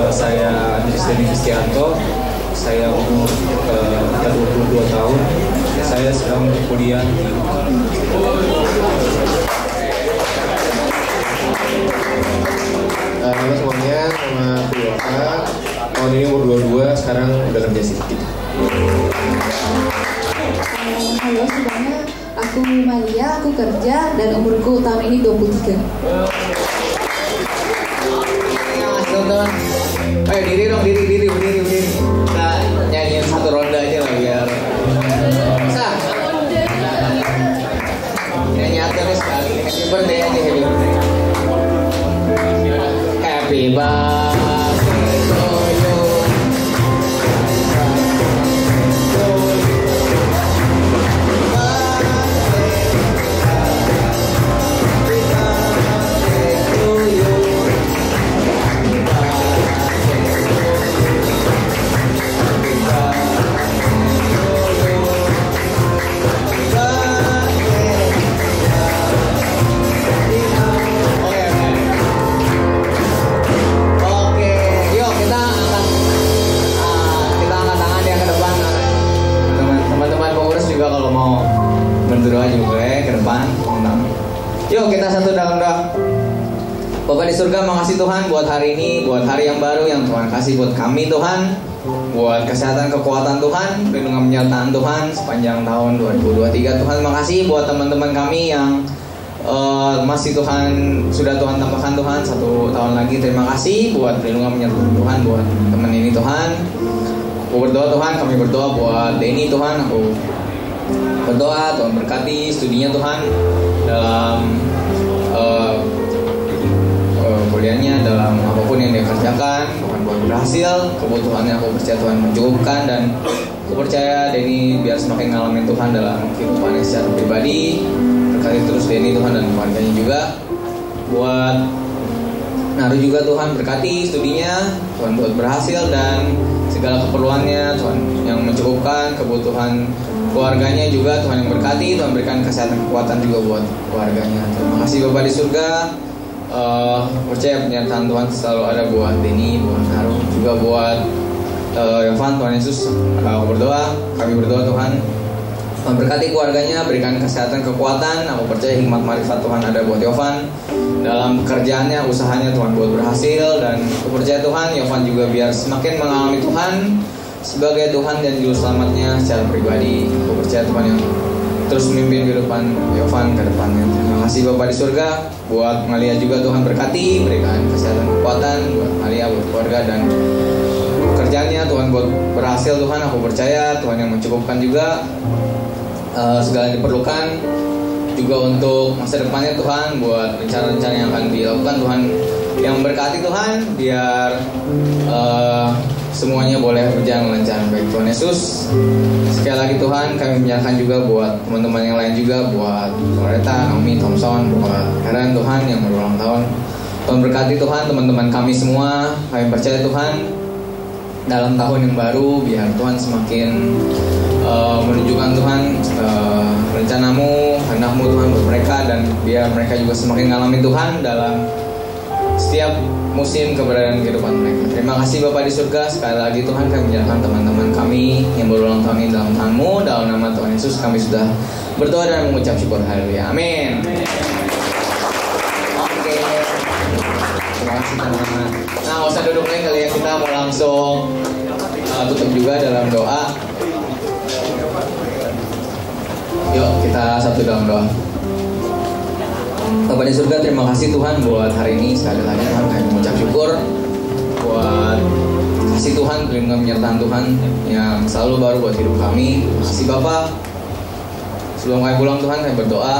saya Andris Denny Kristianto. Saya umur 22 tahun. Saya sedang berkuliah di halo semuanya, nama aku Yohan. Tahun ini umur 22, sekarang udah kerja sedikit. Halo semuanya, aku Malia, aku kerja dan umurku tahun ini 23. Teman-teman, ayo diri dong, diri. Kita nyanyiin satu ronde aja lah biar bisa. Nyanyi terus sekali. Happy birthday aja, happy birthday. Happy birthday to you. Yuk kita satu dalam doa. Bapa di surga, makasih Tuhan buat hari ini, buat hari yang baru yang Tuhan kasih buat kami Tuhan. Buat kesehatan, kekuatan Tuhan, perlindungan penyertaan Tuhan sepanjang tahun 2023 Tuhan. Makasih buat teman-teman kami yang masih Tuhan, sudah Tuhan tambahkan Tuhan 1 tahun lagi. Terima kasih buat perlindungan penyertaan Tuhan buat teman ini Tuhan. Aku berdoa Tuhan, kami berdoa buat Denny Tuhan. Aku berdoa Tuhan berkati studinya Tuhan dalam kuliahnya, dalam apapun yang dia kerjakan Tuhan buat berhasil. Kebutuhannya aku percaya Tuhan mencukupkan, dan aku percaya Denny biar semakin ngalamin Tuhan dalam kehidupannya secara pribadi. Berkati terus Denny Tuhan dan keluarganya juga. Buat Naru juga Tuhan berkati studinya, Tuhan buat berhasil dan segala keperluannya Tuhan yang mencukupkan. Kebutuhan keluarganya juga Tuhan yang berkati, Tuhan berikan kesehatan, kekuatan juga buat keluarganya. Terima kasih Bapa di surga. Percaya penyertaan Tuhan selalu ada buat Denny, buat Naru, juga buat Yovan. Tuhan Yesus, aku berdoa, kami berdoa Tuhan berkati keluarganya, berikan kesehatan, kekuatan. Aku percaya hikmat marifat Tuhan ada buat Yovan dalam pekerjaannya, usahanya Tuhan buat berhasil. Dan aku percaya Tuhan, Yovan juga biar semakin mengalami Tuhan sebagai Tuhan dan juru selamatnya secara pribadi. Aku percaya Tuhan yang terus memimpin kehidupan Yovan ke depannya. Terima kasih Bapa di surga. Buat Malia juga Tuhan berkati, berikan kesehatan, kekuatan buat Malia, buat keluarga dan pekerjaannya Tuhan buat berhasil Tuhan. Aku percaya Tuhan yang mencukupkan juga segala yang diperlukan, juga untuk masa depannya Tuhan, buat rencana-rencana yang akan dilakukan Tuhan yang berkati Tuhan, biar semuanya boleh berjalan lancar. Baik Tuhan Yesus, sekali lagi Tuhan kami menyerahkan juga buat teman-teman yang lain juga, buat Loretta, Naomi, Thompson, buat Karen Tuhan yang berulang tahun. Tuhan berkati Tuhan teman-teman kami semua. Kami percaya Tuhan dalam tahun yang baru biar Tuhan semakin menunjukkan Tuhan rencanamu, kehendak-Mu Tuhan buat mereka, dan biar mereka juga semakin ngalamin Tuhan dalam setiap musim keberadaan kehidupan mereka. Terima kasih Bapa di surga. Sekali lagi Tuhan kami menyerahkan teman-teman kami yang berulang tahun ini dalam tangan-Mu. Dalam nama Tuhan Yesus kami sudah berdoa dan mengucap syukur. Haleluya. Amin. Oke. Terima kasih teman-teman. Nah, nggak usah duduk lagi kali ya, kita mau langsung tutup juga dalam doa. Yuk kita satu dalam doa. Bapa di surga, terima kasih Tuhan buat hari ini. Sekali lagi Tuhan kami mengucap syukur buat kasih Tuhan, perlindungan penyertaan Tuhan yang selalu baru buat hidup kami. Terima kasih Bapa. Sebelum kami pulang Tuhan, kami berdoa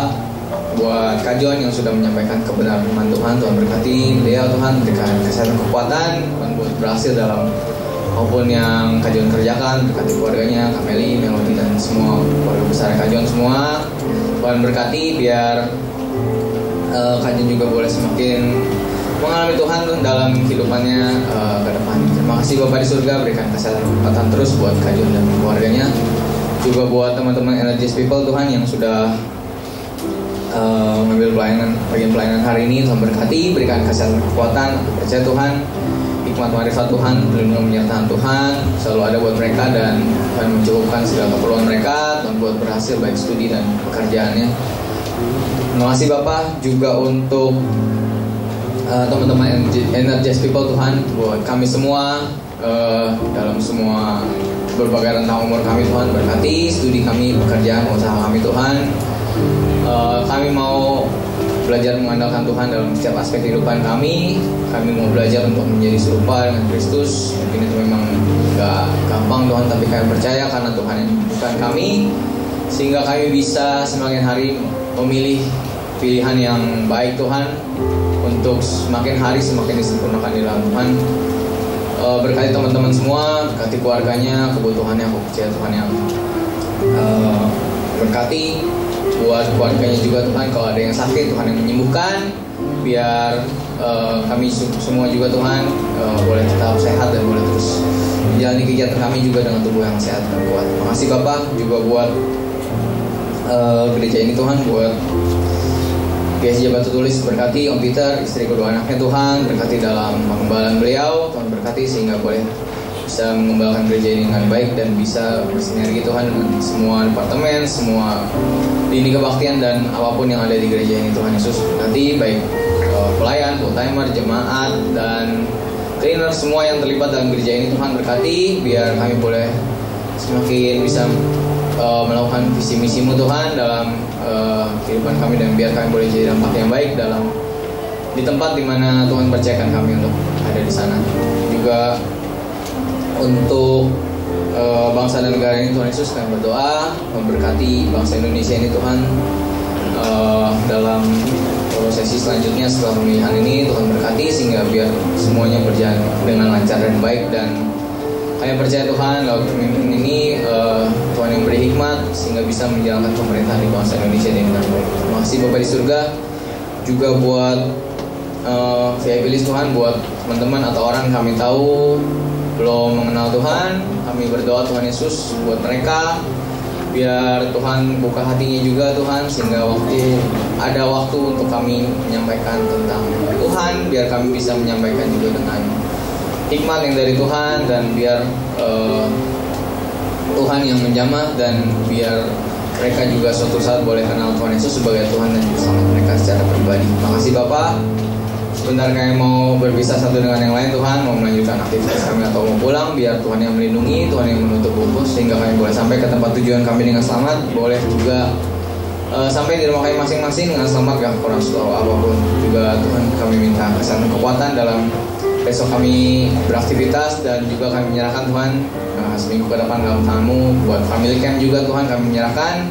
buat Kak John yang sudah menyampaikan kebenaran firman Tuhan. Tuhan berkati beliau Tuhan, berikan kesehatan, kekuatan Tuhan buat berhasil dalam apapun yang Kak John kerjakan. Berkati keluarganya, Kak Meli, Melody, dan semua keluarga besar Kak John semua. Tuhan berkati biar Kak John juga boleh semakin mengalami Tuhan dalam kehidupannya ke depan. Terima kasih Bapa di surga, berikan kesehatan, kekuatan terus buat Kak John dan keluarganya. Juga buat teman-teman Energies People Tuhan yang sudah mengambil bagian pelayanan hari ini. Tuhan berkati, berikan kesehatan, kekuatan. Aku percaya Tuhan hikmat marifat Tuhan, perlindungan penyertaan Tuhan selalu ada buat mereka, dan Tuhan mencukupkan segala keperluan mereka. Tuhan buat berhasil baik studi dan pekerjaannya. Terima kasih Bapak juga untuk teman-teman Energies People Tuhan, buat kami semua dalam semua berbagai rentang umur kami. Tuhan berkati studi kami, pekerjaan, usaha kami Tuhan. Kami mau belajar mengandalkan Tuhan dalam setiap aspek kehidupan kami. Kami mau belajar untuk menjadi serupa dengan Kristus. Mungkin itu memang gak gampang Tuhan, tapi kami percaya karena Tuhan yang bukan kami, sehingga kami bisa semakin hari memilih pilihan yang baik Tuhan, untuk semakin hari semakin disempurnakan di dalam Tuhan. Berkati teman-teman semua, berkati keluarganya, kebutuhannya. Aku percaya Tuhan yang berkati buat keluarganya juga Tuhan. Kalau ada yang sakit Tuhan yang menyembuhkan, biar kami semua juga Tuhan boleh tetap sehat dan boleh terus menjalani kegiatan kami juga dengan tubuh yang sehat dan kuat. Terima kasih Bapak juga buat gereja ini Tuhan, buat GSJ Batu Tulis. Berkati Om Peter, istri kedua anaknya Tuhan, berkati dalam pengembalaan beliau. Tuhan berkati sehingga boleh bisa mengembangkan gereja ini dengan baik dan bisa bersinergi Tuhan dengan semua departemen, semua lini kebaktian dan apapun yang ada di gereja ini Tuhan Yesus. Nanti baik pelayan, full timer, jemaat dan cleaner, semua yang terlibat dalam gereja ini Tuhan berkati, biar kami boleh semakin bisa melakukan visi misimu Tuhan dalam kehidupan kami, dan biar kami boleh jadi dampak yang baik dalam di tempat dimana Tuhan percayakan kami untuk ada di sana. Juga untuk bangsa dan negara ini Tuhan Yesus, kami berdoa memberkati bangsa Indonesia ini Tuhan dalam prosesi selanjutnya setelah pemilihan ini. Tuhan berkati sehingga biar semuanya berjalan dengan lancar dan baik, dan kami percaya Tuhan lewat pemimpin ini Tuhan yang beri hikmat sehingga bisa menjalankan pemerintahan di bangsa Indonesia dengan baik. Terima kasih Bapak di surga. Juga buat VIP list Tuhan, buat teman-teman atau orang kami tahu belum mengenal Tuhan, kami berdoa Tuhan Yesus buat mereka, biar Tuhan buka hatinya juga Tuhan, sehingga ada waktu untuk kami menyampaikan tentang Tuhan, biar kami bisa menyampaikan juga dengan hikmat yang dari Tuhan, dan biar Tuhan yang menjamah, dan biar mereka juga suatu saat boleh kenal Tuhan Yesus sebagai Tuhan dan Juru Selamat mereka secara pribadi. Terima kasih Bapak. Sebentar kami mau berpisah satu dengan yang lain Tuhan, mau melanjutkan aktivitas kami atau mau pulang, biar Tuhan yang melindungi, Tuhan yang menutup bungkus, sehingga kami boleh sampai ke tempat tujuan kami dengan selamat. Boleh juga sampai di rumah kami masing-masing dengan selamat, gak kurang suatu apapun. Juga Tuhan kami minta kesehatan kekuatan dalam besok kami beraktivitas, dan juga kami menyerahkan Tuhan seminggu ke depan dalam tangan-Mu. Buat family camp juga Tuhan kami menyerahkan,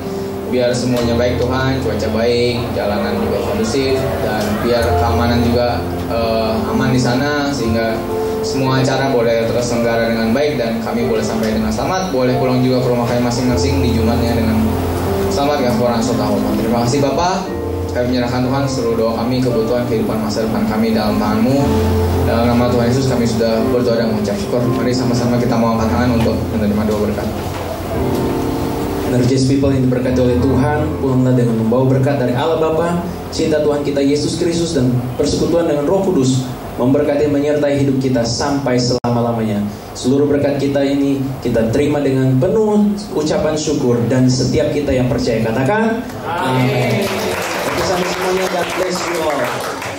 biar semuanya baik Tuhan, cuaca baik, jalanan juga kondusif, dan biar keamanan juga aman di sana, sehingga semua acara boleh terselenggara dengan baik dan kami boleh sampai dengan selamat, boleh pulang juga ke rumah kami masing-masing di Jumatnya dengan selamat ya kurang suatu tahun. Terima kasih Bapak. Kami menyerahkan Tuhan seluruh doa kami, kebutuhan kehidupan masa depan kami dalam tangan-Mu. Dalam nama Tuhan Yesus kami sudah berdoa dan mengucap syukur. Mari sama-sama kita mau angkat tangan untuk menerima doa berkat. Energies people yang diberkati oleh Tuhan, pulanglah dengan membawa berkat dari Allah Bapa, cinta Tuhan kita Yesus Kristus, dan persekutuan dengan Roh Kudus memberkati menyertai hidup kita sampai selama-lamanya. Seluruh berkat kita ini kita terima dengan penuh ucapan syukur, dan setiap kita yang percaya katakan amin. Oke, sampai semuanya, God bless you all.